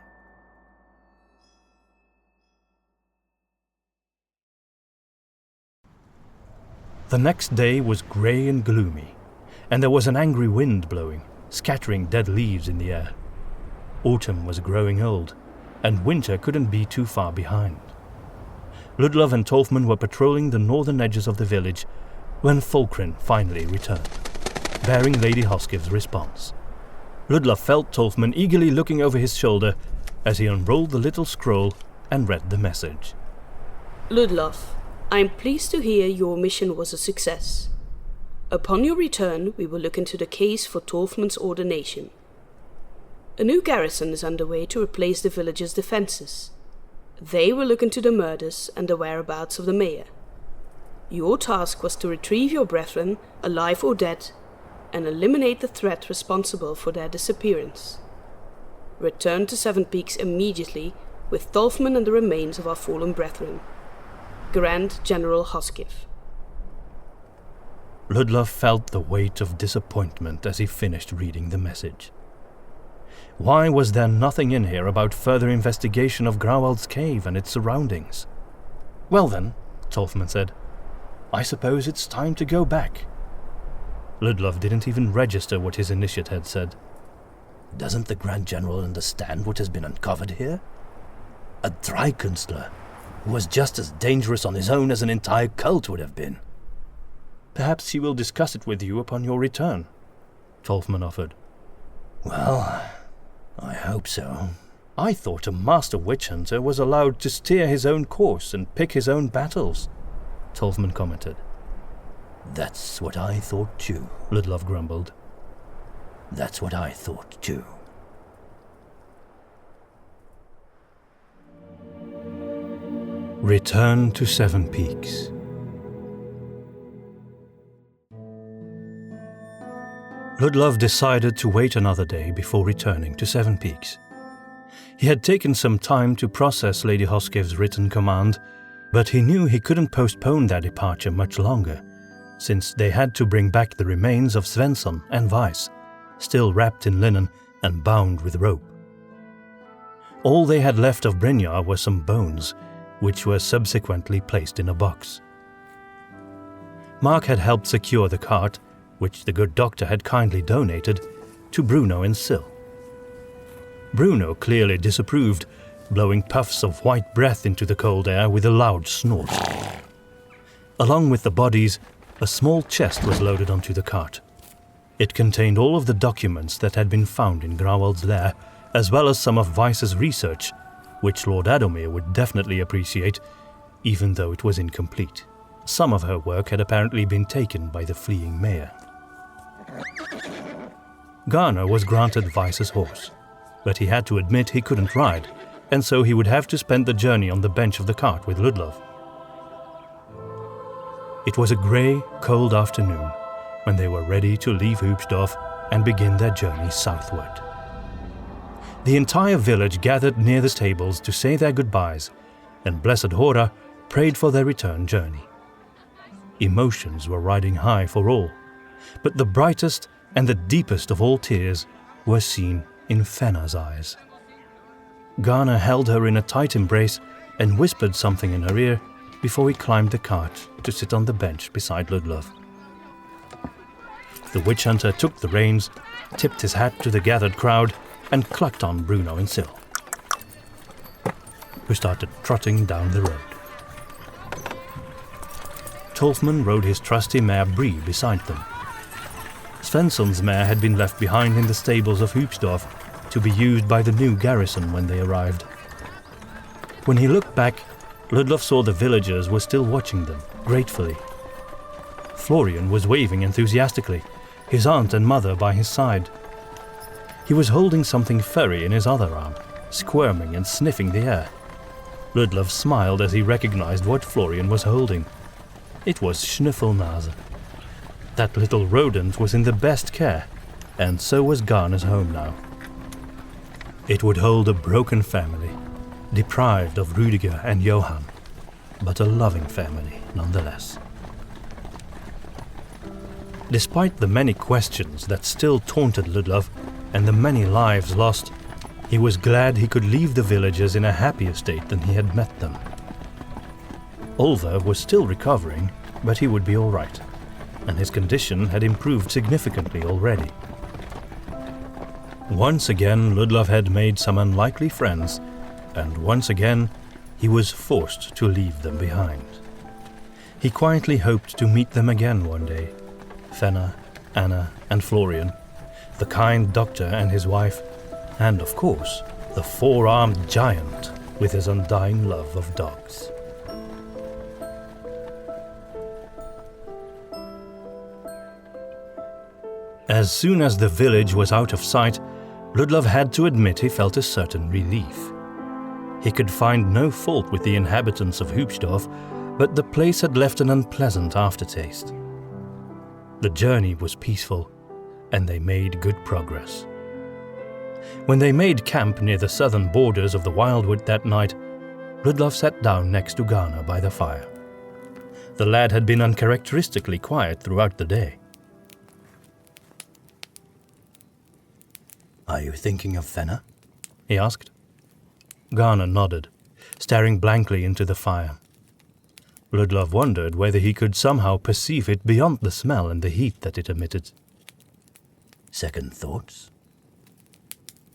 The next day was grey and gloomy, and there was an angry wind blowing, scattering dead leaves in the air. Autumn was growing old, and winter couldn't be too far behind. Ludlov and Tolfmann were patrolling the northern edges of the village when Fulcrin finally returned, bearing Lady Hoskiv's response. Ludlov felt Tolfmann eagerly looking over his shoulder as he unrolled the little scroll and read the message. Ludlov, I am pleased to hear your mission was a success. Upon your return, we will look into the case for Tolfmann's ordination. A new garrison is underway to replace the village's defenses. They will look into the murders and the whereabouts of the mayor. Your task was to retrieve your brethren, alive or dead, and eliminate the threat responsible for their disappearance. Return to Sevenpeaks immediately with Tolfmann and the remains of our fallen brethren. Grand General Hoskiv. Ludlov felt the weight of disappointment as he finished reading the message. Why was there nothing in here about further investigation of Grauwald's cave and its surroundings? Well then, Tolfmann said, I suppose it's time to go back. Ludlov didn't even register what his initiate had said. Doesn't the Grand General understand what has been uncovered here? A Dreikunstler, who was just as dangerous on his own as an entire cult would have been. Perhaps he will discuss it with you upon your return, Tolfmann offered. Well, I hope so. I thought a master witch hunter was allowed to steer his own course and pick his own battles, Tolfmann commented. That's what I thought too, Ludlov grumbled. That's what I thought too. Return to Seven Peaks. Ludlov decided to wait another day before returning to Seven Peaks. He had taken some time to process Lady Hoskev's written command, but he knew he couldn't postpone their departure much longer, since they had to bring back the remains of Svensson and Weiss, still wrapped in linen and bound with rope. All they had left of Brynjar were some bones, which were subsequently placed in a box. Mark had helped secure the cart, which the good doctor had kindly donated, to Bruno and Syl. Bruno clearly disapproved, blowing puffs of white breath into the cold air with a loud snort. Along with the bodies, a small chest was loaded onto the cart. It contained all of the documents that had been found in Grauwald's lair, as well as some of Weiss's research, which Lord Adomir would definitely appreciate, even though it was incomplete. Some of her work had apparently been taken by the fleeing mayor. Garner was granted Weiss's horse, but he had to admit he couldn't ride, and so he would have to spend the journey on the bench of the cart with Ludlov. It was a grey, cold afternoon when they were ready to leave Hübschdorf and begin their journey southward. The entire village gathered near the stables to say their goodbyes, and Blessed Hruda prayed for their return journey. Emotions were riding high for all, but the brightest and the deepest of all tears were seen in Fenna's eyes. Garner held her in a tight embrace and whispered something in her ear before he climbed the cart to sit on the bench beside Ludlov. The witch hunter took the reins, tipped his hat to the gathered crowd, and clucked on Bruno and Syl, who started trotting down the road. Tolfmann rode his trusty mare Bree beside them. Svensson's mare had been left behind in the stables of Hübschdorf to be used by the new garrison when they arrived. When he looked back, Ludlov saw the villagers were still watching them, gratefully. Florian was waving enthusiastically, his aunt and mother by his side. He was holding something furry in his other arm, squirming and sniffing the air. Ludlov smiled as he recognized what Florian was holding. It was Schnüffelnase. That little rodent was in the best care, and so was Garner's home now. It would hold a broken family, deprived of Rüdiger and Johann, but a loving family nonetheless. Despite the many questions that still taunted Ludlov and the many lives lost, he was glad he could leave the villagers in a happier state than he had met them. Olver was still recovering, but he would be all right, and his condition had improved significantly already. Once again, Ludlov had made some unlikely friends, and once again, he was forced to leave them behind. He quietly hoped to meet them again one day, Fenna, Anna, and Florian, the kind doctor and his wife, and of course, the four-armed giant with his undying love of dogs. As soon as the village was out of sight, Ludlov had to admit he felt a certain relief. He could find no fault with the inhabitants of Hübschdorf, but the place had left an unpleasant aftertaste. The journey was peaceful, and they made good progress. When they made camp near the southern borders of the Wildwood that night, Ludlov sat down next to Garner by the fire. The lad had been uncharacteristically quiet throughout the day. Are you thinking of Fenna? He asked. Garner nodded, staring blankly into the fire. Ludlov wondered whether he could somehow perceive it beyond the smell and the heat that it emitted. Second thoughts?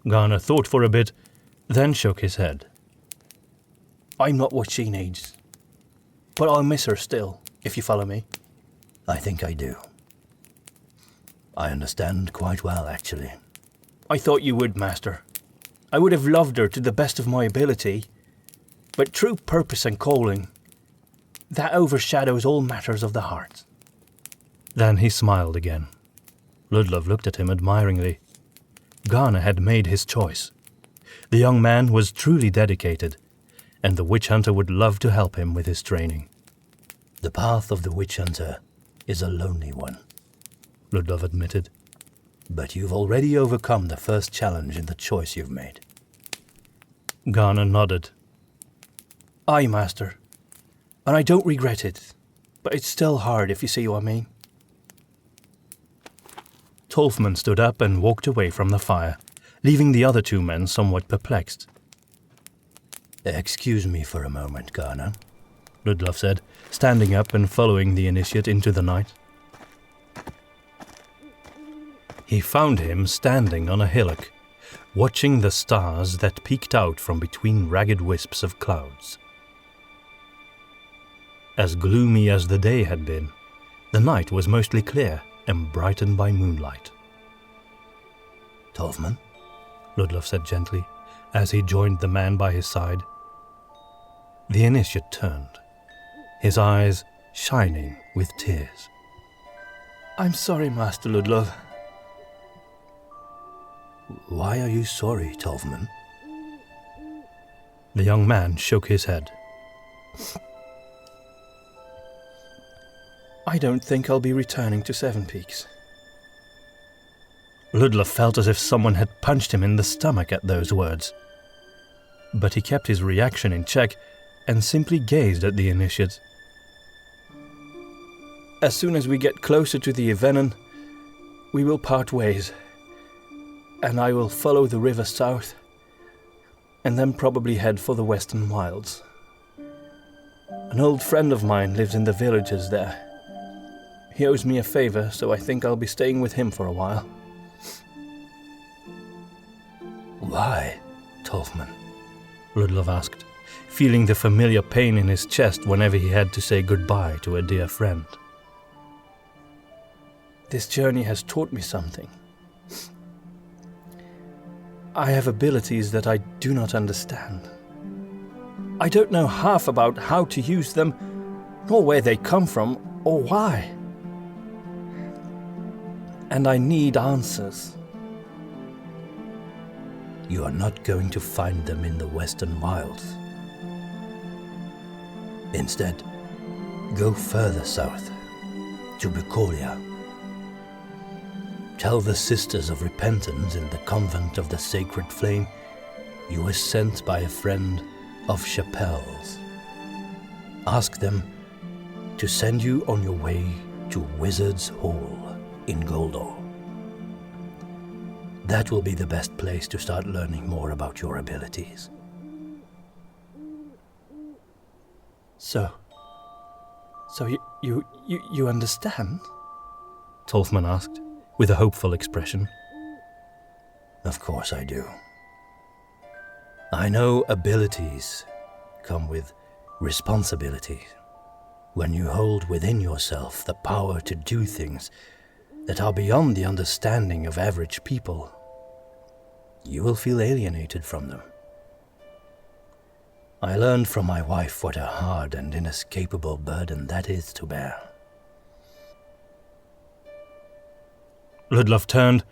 Garner thought for a bit, then shook his head. I'm not what she needs. But I'll miss her still, if you follow me. I think I do. I understand quite well, actually. I thought you would, Master. I would have loved her to the best of my ability. But true purpose and calling, that overshadows all matters of the heart. Then he smiled again. Ludlov looked at him admiringly. Garner had made his choice. The young man was truly dedicated, and the witch hunter would love to help him with his training. The path of the witch hunter is a lonely one, Ludlov admitted. but you've already overcome the first challenge in the choice you've made. Garner nodded. Aye, Master. And I don't regret it, but it's still hard if you see what I mean. Tolfmann stood up and walked away from the fire, leaving the other two men somewhat perplexed. Excuse me for a moment, Garner, Ludlov said, standing up and following the initiate into the night. He found him standing on a hillock, watching the stars that peeked out from between ragged wisps of clouds. As gloomy as the day had been, the night was mostly clear and brightened by moonlight. Tolfmann? Ludlov said gently, as he joined the man by his side. The initiate turned, his eyes shining with tears. I'm sorry, Master Ludlov. Why are you sorry, Tolfmann? The young man shook his head. I don't think I'll be returning to Sevenpeaks. Ludlov felt as if someone had punched him in the stomach at those words. But he kept his reaction in check and simply gazed at the initiate. As soon as we get closer to the Evenon, we will part ways, and I will follow the river south, and then probably head for the Western Wilds. An old friend of mine lives in the villages there. He owes me a favor, so I think I'll be staying with him for a while. Why, Tolfmann? Ludlov asked, feeling the familiar pain in his chest whenever he had to say goodbye to a dear friend. This journey has taught me something. I have abilities that I do not understand. I don't know half about how to use them, nor where they come from, or why. And I need answers. You are not going to find them in the Western Wilds. Instead, go further south, to Bucolia. Tell the Sisters of Repentance in the Convent of the Sacred Flame you were sent by a friend of Chapelle's. Ask them to send you on your way to Wizard's Hall in Goldor. That will be the best place to start learning more about your abilities. So you understand? Tolfmann asked, with a hopeful expression. Of course I do. I know abilities come with responsibilities. When you hold within yourself the power to do things that are beyond the understanding of average people, you will feel alienated from them. I learned from my wife what a hard and inescapable burden that is to bear. Ludlov turned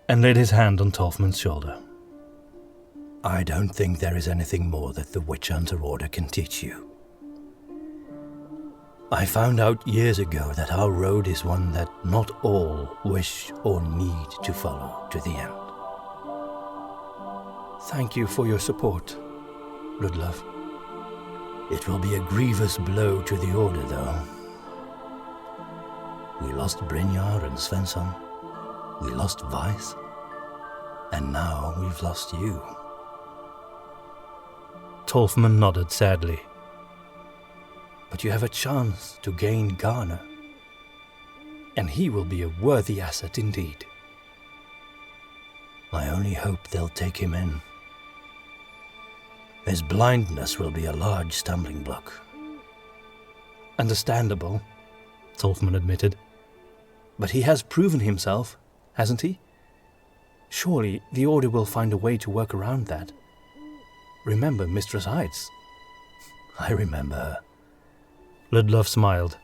and laid his hand on Tolfmann's shoulder. I don't think there is anything more that the Witch Hunter Order can teach you. I found out years ago that our road is one that not all wish or need to follow to the end. Thank you for your support, Ludlov. It will be a grievous blow to the Order, though. We lost Brynjar and Svensson. We lost Weiss. And now we've lost you. Tolfmann nodded sadly. But you have a chance to gain Garner, and he will be a worthy asset indeed. I only hope they'll take him in. His blindness will be a large stumbling block. Understandable, Tolfmann admitted. But he has proven himself, hasn't he? Surely the Order will find a way to work around that. Remember Mistress Heights? I remember her. Ludlov smiled.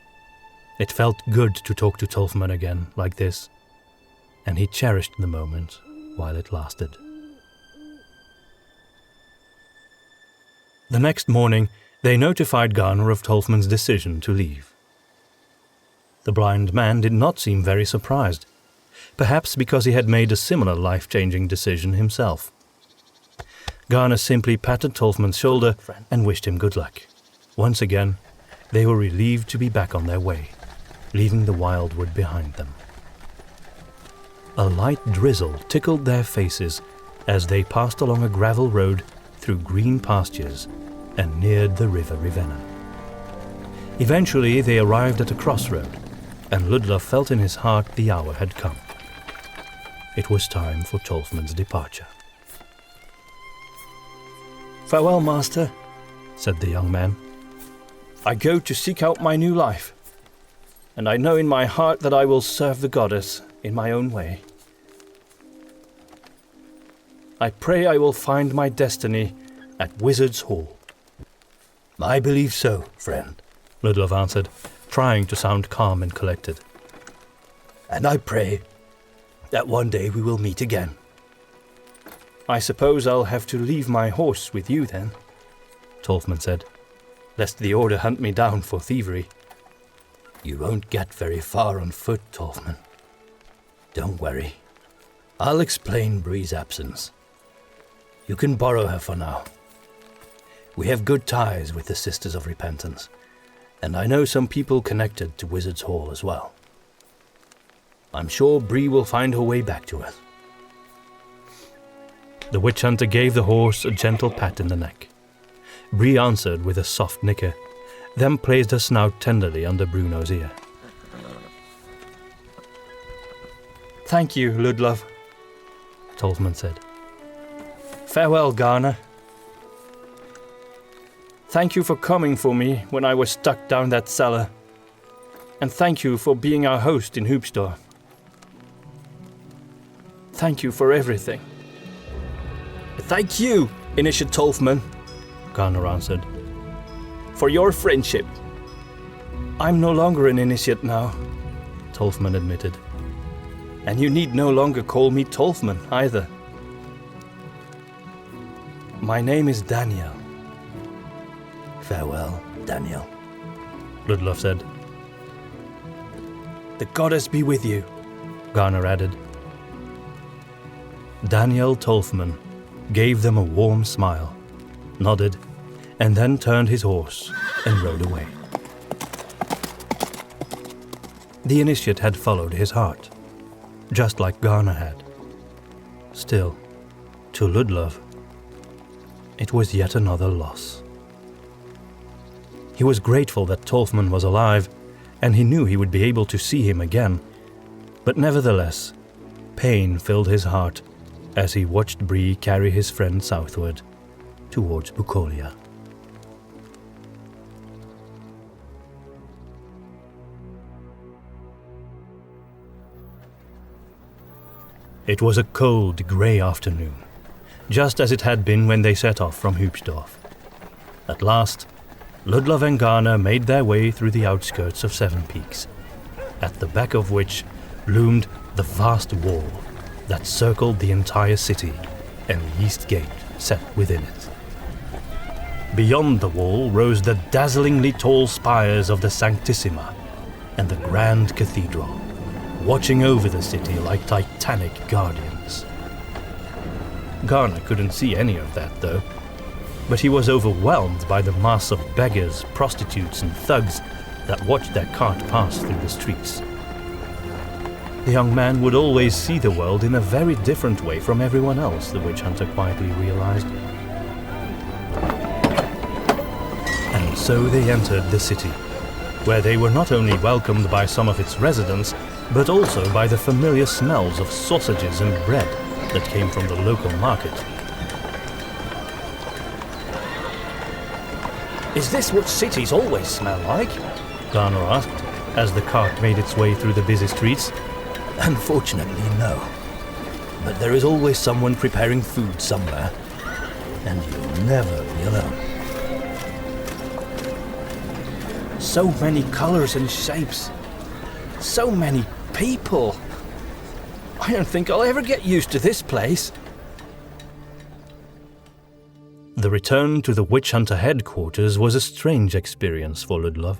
It felt good to talk to Tolfmann again like this, and he cherished the moment while it lasted. The next morning, they notified Garner of Tolfmann's decision to leave. The blind man did not seem very surprised, perhaps because he had made a similar life-changing decision himself. Garner simply patted Tolfmann's shoulder and wished him good luck. Once again, they were relieved to be back on their way, leaving the wildwood behind them. A light drizzle tickled their faces as they passed along a gravel road through green pastures and neared the river Rivenna. Eventually they arrived at a crossroad, and Ludlov felt in his heart the hour had come. It was time for Tolfmann's departure. "Farewell, master," said the young man. "I go to seek out my new life, and I know in my heart that I will serve the goddess in my own way. I pray I will find my destiny at Wizard's Hall." "I believe so, friend," Ludlov answered, trying to sound calm and collected. "And I pray that one day we will meet again." "I suppose I'll have to leave my horse with you then," Tolfmann said, "lest the Order hunt me down for thievery." "You won't get very far on foot, Tolfmann. Don't worry. I'll explain Bree's absence. You can borrow her for now. We have good ties with the Sisters of Repentance, and I know some people connected to Wizard's Hall as well. I'm sure Bree will find her way back to us." The witch hunter gave the horse a gentle pat in the neck. Bree answered with a soft nicker, then placed her snout tenderly under Bruno's ear. "Thank you, Ludlov," Tolfmann said. "Farewell, Garner. Thank you for coming for me when I was stuck down that cellar, and thank you for being our host in Hübschdorf. Thank you for everything." Thank you, Initiate Tolfmann, Garner answered, "for your friendship." "I'm no longer an initiate now," Tolfmann admitted. "And you need no longer call me Tolfmann either. My name is Daniel." "Farewell, Daniel," Ludlov said. "The goddess be with you," Garner added. Daniel Tolfmann gave them a warm smile, nodded, and then turned his horse and rode away. The initiate had followed his heart, just like Garner had. Still, to Ludlov, it was yet another loss. He was grateful that Tolfmann was alive, and he knew he would be able to see him again, but nevertheless, pain filled his heart as he watched Bree carry his friend southward towards Bucolia. It was a cold, grey afternoon, just as it had been when they set off from Hübschdorf. At last, Ludlov and Garner made their way through the outskirts of Sevenpeaks, at the back of which loomed the vast wall that circled the entire city and the east gate set within it. Beyond the wall rose the dazzlingly tall spires of the Sanctissima and the Grand Cathedral, watching over the city like titanic guardians. Garner couldn't see any of that, though, but he was overwhelmed by the mass of beggars, prostitutes, and thugs that watched their cart pass through the streets. The young man would always see the world in a very different way from everyone else, the witch hunter quietly realized. And so they entered the city, where they were not only welcomed by some of its residents, but also by the familiar smells of sausages and bread that came from the local market. Is this what cities always smell like? Garner asked, as the cart made its way through the busy streets. Unfortunately, no. But there is always someone preparing food somewhere, and you'll never be alone. So many colors and shapes, So many people. I don't think I'll ever get used to this place. The return to the witch hunter headquarters was a strange experience for Ludlov.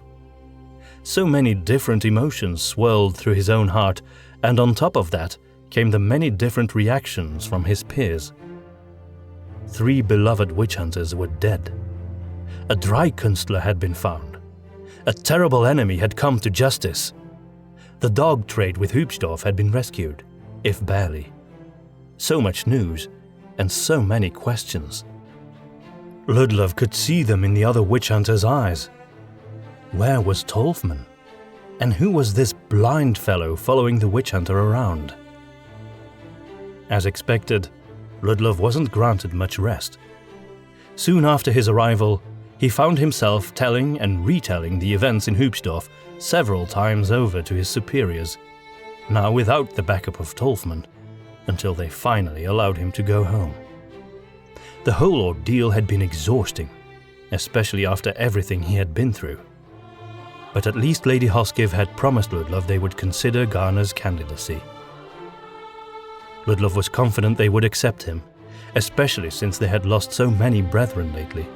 So many different emotions swirled through his own heart, and on top of that came the many different reactions from his peers. 3 beloved witch hunters were dead. A Dreikunstler had been found. A terrible enemy had come to justice. The dog trade with Hübschdorf had been rescued, if barely. So much news, and so many questions. Ludlov could see them in the other witch hunters' eyes. Where was Tolfmann? And who was this blind fellow following the witch hunter around? As expected, Ludlov wasn't granted much rest. Soon after his arrival, he found himself telling and retelling the events in Hübschdorf several times over to his superiors, now without the backup of Tolfmann, until they finally allowed him to go home. The whole ordeal had been exhausting, especially after everything he had been through. But at least Lady Hoskiv had promised Ludlov they would consider Garner's candidacy. Ludlov was confident they would accept him, especially since they had lost so many brethren lately,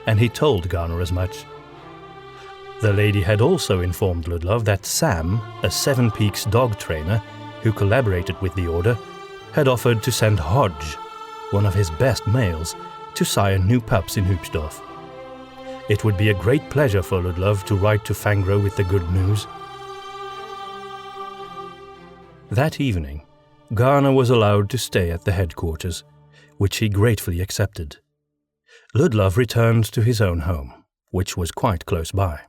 and he told Garner as much. The lady had also informed Ludlov that Sam, a Sevenpeaks dog trainer who collaborated with the Order, had offered to send Hodge, one of his best males, to sire new pups in Hübschdorf. It would be a great pleasure for Ludlov to write to Fangro with the good news. That evening, Garner was allowed to stay at the headquarters, which he gratefully accepted. Ludlov returned to his own home, which was quite close by.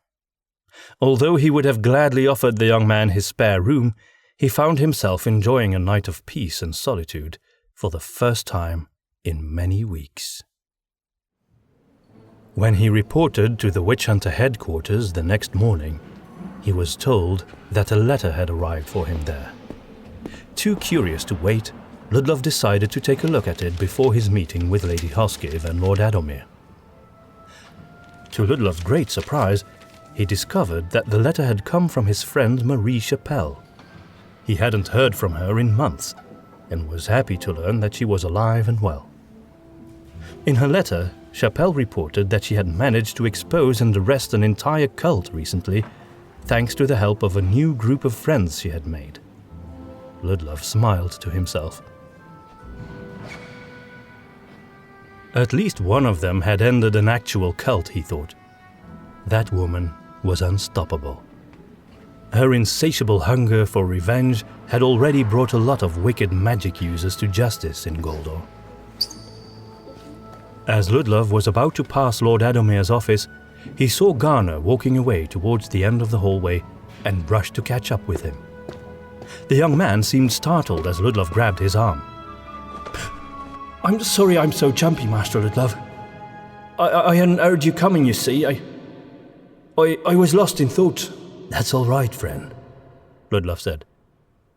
Although he would have gladly offered the young man his spare room, he found himself enjoying a night of peace and solitude for the first time in many weeks. When he reported to the witch hunter headquarters the next morning, he was told that a letter had arrived for him there. Too curious to wait, Ludlov decided to take a look at it before his meeting with Lady Hoskiv and Lord Adomir. To Ludlov's great surprise, he discovered that the letter had come from his friend Marie Chapelle. He hadn't heard from her in months, and was happy to learn that she was alive and well. In her letter, Chapelle reported that she had managed to expose and arrest an entire cult recently, thanks to the help of a new group of friends she had made. Ludlov smiled to himself. At least one of them had ended an actual cult, he thought. That woman was unstoppable. Her insatiable hunger for revenge had already brought a lot of wicked magic users to justice in Goldor. As Ludlov was about to pass Lord Adomir's office, he saw Garner walking away towards the end of the hallway and rushed to catch up with him. The young man seemed startled as Ludlov grabbed his arm. I'm sorry I'm so jumpy, Master Ludlov. I hadn't heard you coming, you see. I was lost in thought. That's all right, friend, Ludlov said.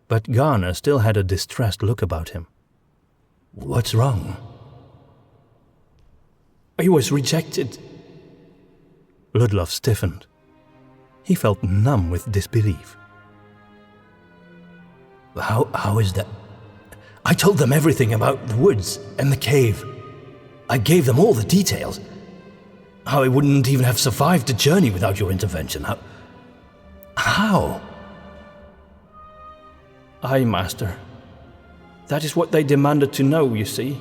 But Garner still had a distressed look about him. What's wrong? I was rejected. Ludlov stiffened. He felt numb with disbelief. How is that? I told them everything about the woods and the cave. I gave them all the details. How I wouldn't even have survived the journey without your intervention. How? Aye, Master. That is what they demanded to know, you see.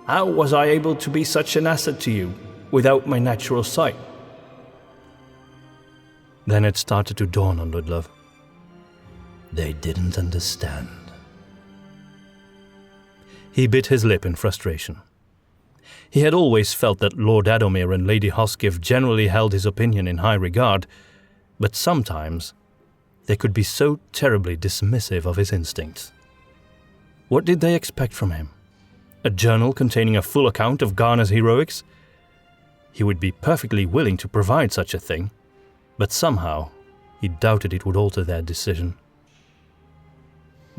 How was I able to be such an asset to you without my natural sight? Then it started to dawn on Ludlov. They didn't understand. He bit his lip in frustration. He had always felt that Lord Adomir and Lady Hoskiv generally held his opinion in high regard, but sometimes they could be so terribly dismissive of his instincts. What did they expect from him? A journal containing a full account of Garner's heroics? He would be perfectly willing to provide such a thing, but somehow he doubted it would alter their decision.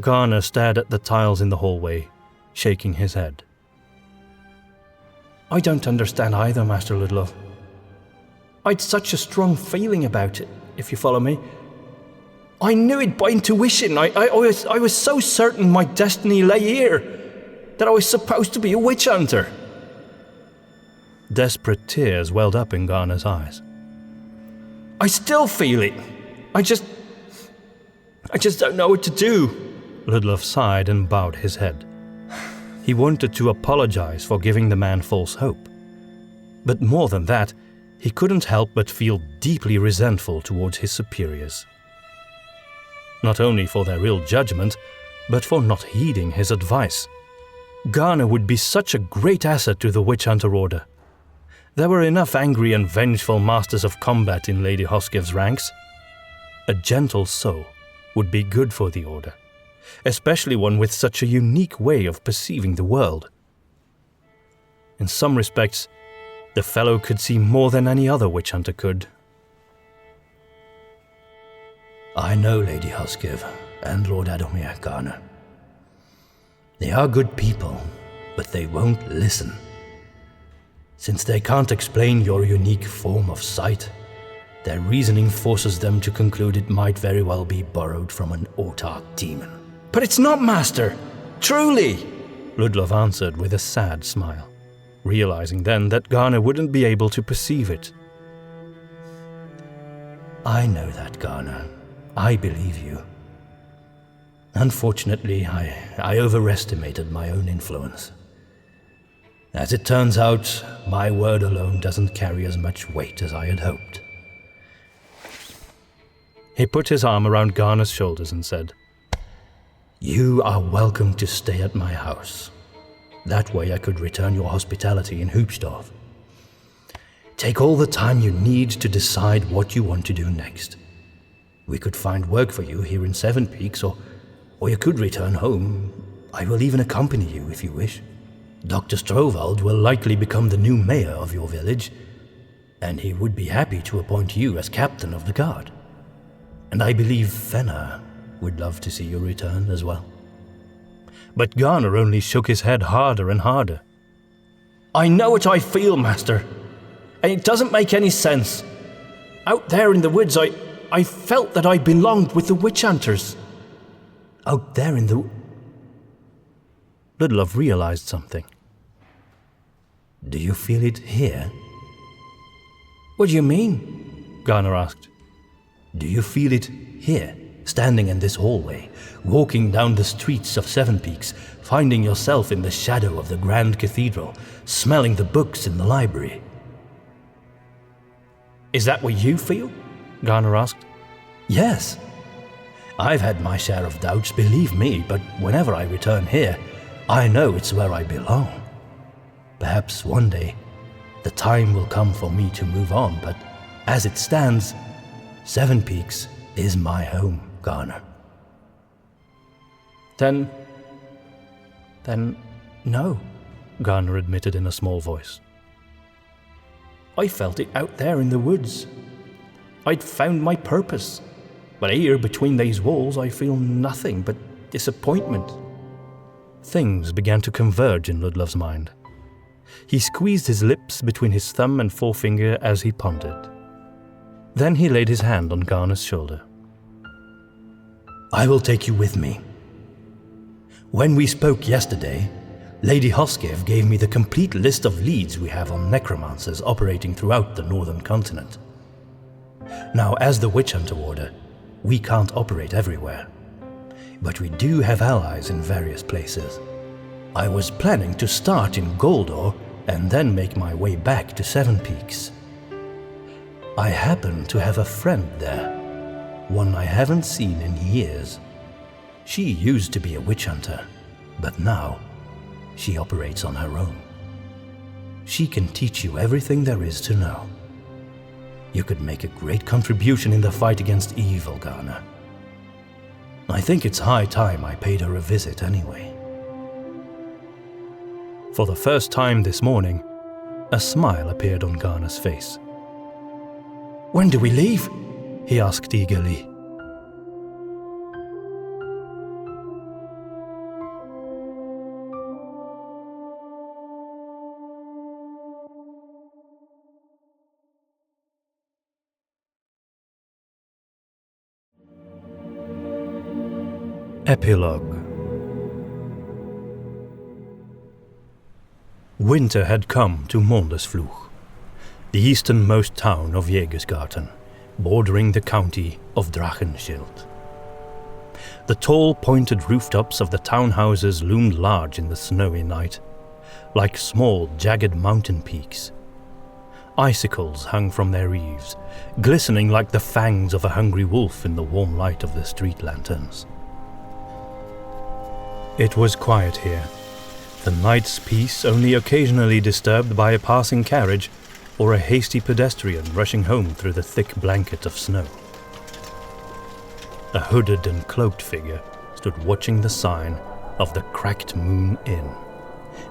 Garner stared at the tiles in the hallway, shaking his head. I don't understand either, Master Ludlov. I'd such a strong feeling about it, if you follow me. I knew it by intuition. I was so certain my destiny lay here, that I was supposed to be a witch hunter. Desperate tears welled up in Garner's eyes. I still feel it. I just don't know what to do. Ludlov sighed and bowed his head. He wanted to apologize for giving the man false hope. But more than that, he couldn't help but feel deeply resentful towards his superiors. Not only for their ill judgment, but for not heeding his advice. Garner would be such a great asset to the Witch Hunter Order. There were enough angry and vengeful masters of combat in Lady Hoskev's ranks. A gentle soul would be good for the Order, especially one with such a unique way of perceiving the world. In some respects, the fellow could see more than any other witch hunter could. I know Lady Hoskev and Lord Adomir, Garner. They are good people, but they won't listen. Since they can't explain your unique form of sight, their reasoning forces them to conclude it might very well be borrowed from an autarch demon. But it's not, Master! Truly! Ludlov answered with a sad smile, realizing then that Garner wouldn't be able to perceive it. I know that, Garner. I believe you. Unfortunately, I overestimated my own influence. As it turns out, my word alone doesn't carry as much weight as I had hoped. He put his arm around Garner's shoulders and said, You are welcome to stay at my house. That way I could return your hospitality in Hübschdorf. Take all the time you need to decide what you want to do next. We could find work for you here in Sevenpeaks, or you could return home. I will even accompany you if you wish. Dr. Grauwald will likely become the new mayor of your village, and he would be happy to appoint you as captain of the guard. And I believe Fenner would love to see you return as well. But Garner only shook his head harder and harder. I know what I feel, Master, and it doesn't make any sense. Out there in the woods, I felt that I belonged with the witch hunters. Out there in the... Ludlov realized something. Do you feel it here? What do you mean? Garner asked. Do you feel it here, standing in this hallway, walking down the streets of Sevenpeaks, finding yourself in the shadow of the Grand Cathedral, smelling the books in the library? Is that what you feel? Garner asked. Yes. I've had my share of doubts, believe me, but whenever I return here, I know it's where I belong. Perhaps one day, the time will come for me to move on, but as it stands, Sevenpeaks is my home, Garner. Then no, Garner admitted in a small voice. I felt it out there in the woods. I'd found my purpose, but here between these walls I feel nothing but disappointment. Things began to converge in Ludlov's mind. He squeezed his lips between his thumb and forefinger as he pondered. Then he laid his hand on Garner's shoulder. I will take you with me. When we spoke yesterday, Lady Hoskev gave me the complete list of leads we have on necromancers operating throughout the northern continent. Now, as the Witch Hunter Order, we can't operate everywhere, but we do have allies in various places. I was planning to start in Goldor and then make my way back to Sevenpeaks. I happen to have a friend there, one I haven't seen in years. She used to be a witch hunter, but now she operates on her own. She can teach you everything there is to know. You could make a great contribution in the fight against evil, Garner. I think it's high time I paid her a visit anyway. For the first time this morning, a smile appeared on Garner's face. When do we leave? He asked eagerly. Epilogue. Winter had come to Mondesfluch, the easternmost town of Jägersgarten, bordering the county of Drachenschild. The tall, pointed rooftops of the townhouses loomed large in the snowy night, like small, jagged mountain peaks. Icicles hung from their eaves, glistening like the fangs of a hungry wolf in the warm light of the street lanterns. It was quiet here, the night's peace only occasionally disturbed by a passing carriage or a hasty pedestrian rushing home through the thick blanket of snow. A hooded and cloaked figure stood watching the sign of the Cracked Moon Inn,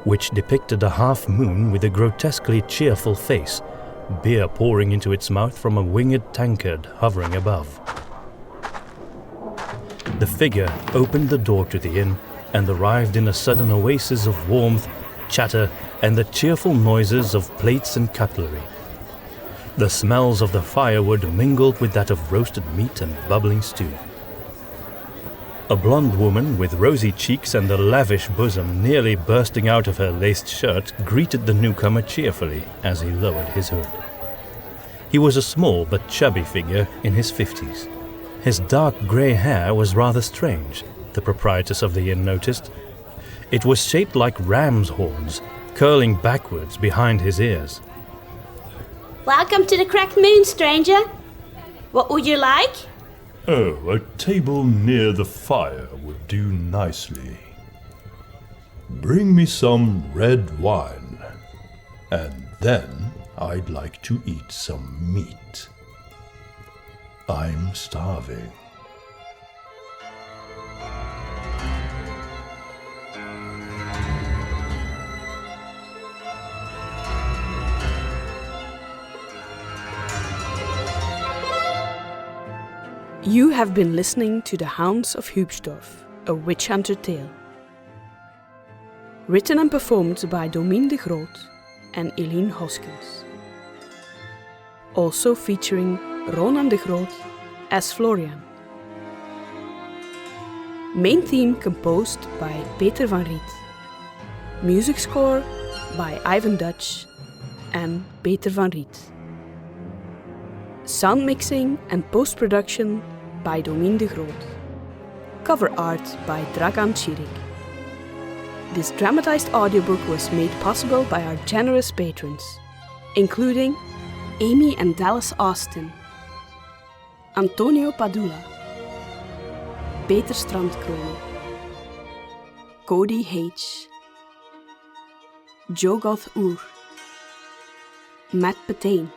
which depicted a half-moon with a grotesquely cheerful face, beer pouring into its mouth from a winged tankard hovering above. The figure opened the door to the inn and arrived in a sudden oasis of warmth, chatter, and the cheerful noises of plates and cutlery. The smells of the firewood mingled with that of roasted meat and bubbling stew. A blonde woman with rosy cheeks and a lavish bosom nearly bursting out of her laced shirt greeted the newcomer cheerfully as he lowered his hood. He was a small but chubby figure in his 50s. His dark grey hair was rather strange, the proprietors of the inn noticed. It was shaped like ram's horns, curling backwards behind his ears. Welcome to the Cracked Moon, stranger. What would you like? Oh, a table near the fire would do nicely. Bring me some red wine, and then I'd like to eat some meat. I'm starving. You have been listening to The Hounds of Hübschdorf, a witch hunter tale. Written and performed by Domien de Groot and Eline Hoskins. Also featuring Ronan de Groot as Florian. Main theme composed by Peter van Riet. Music score by Ivan Dutch and Peter van Riet. Sound mixing and post-production by Domien de Groot. Cover art by Dragan Cirik. This dramatized audiobook was made possible by our generous patrons, including Amy and Dallas Austin, Antonio Padula, Peter Strandkroon, Cody H, Jogoth Oer, Matt Petain,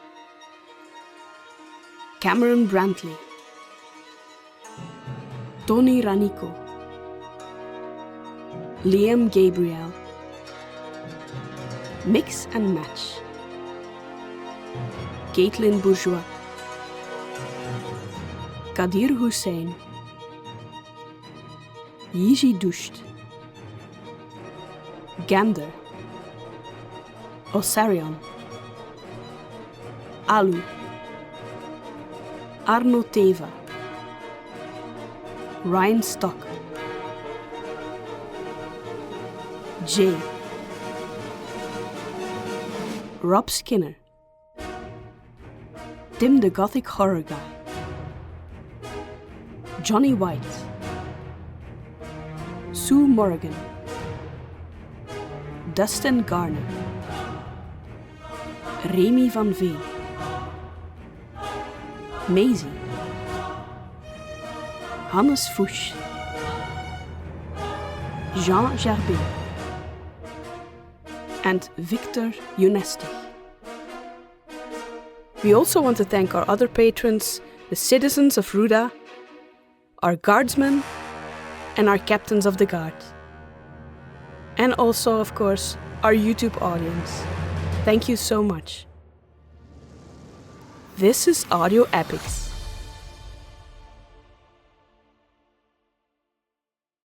Cameron Brantley, Tony Ranico, Liam Gabriel, Mix and Match, Caitlin Bourgeois, Kadir Hussein, Yiji Dusht, Gander, Osarion, Alu, Arno Teva, Ryan Stock, Jay, Rob Skinner, Tim the Gothic Horror Guy, Johnny White, Sue Morrigan, Dustin Garner, Remy van Veen, Maisie, Hannes Fouch, Jean Jarbin, and Victor Unesti. We also want to thank our other patrons, the citizens of Hruda, our guardsmen, and our captains of the guard. And also, of course, our YouTube audience. Thank you so much. This is Audio Epics.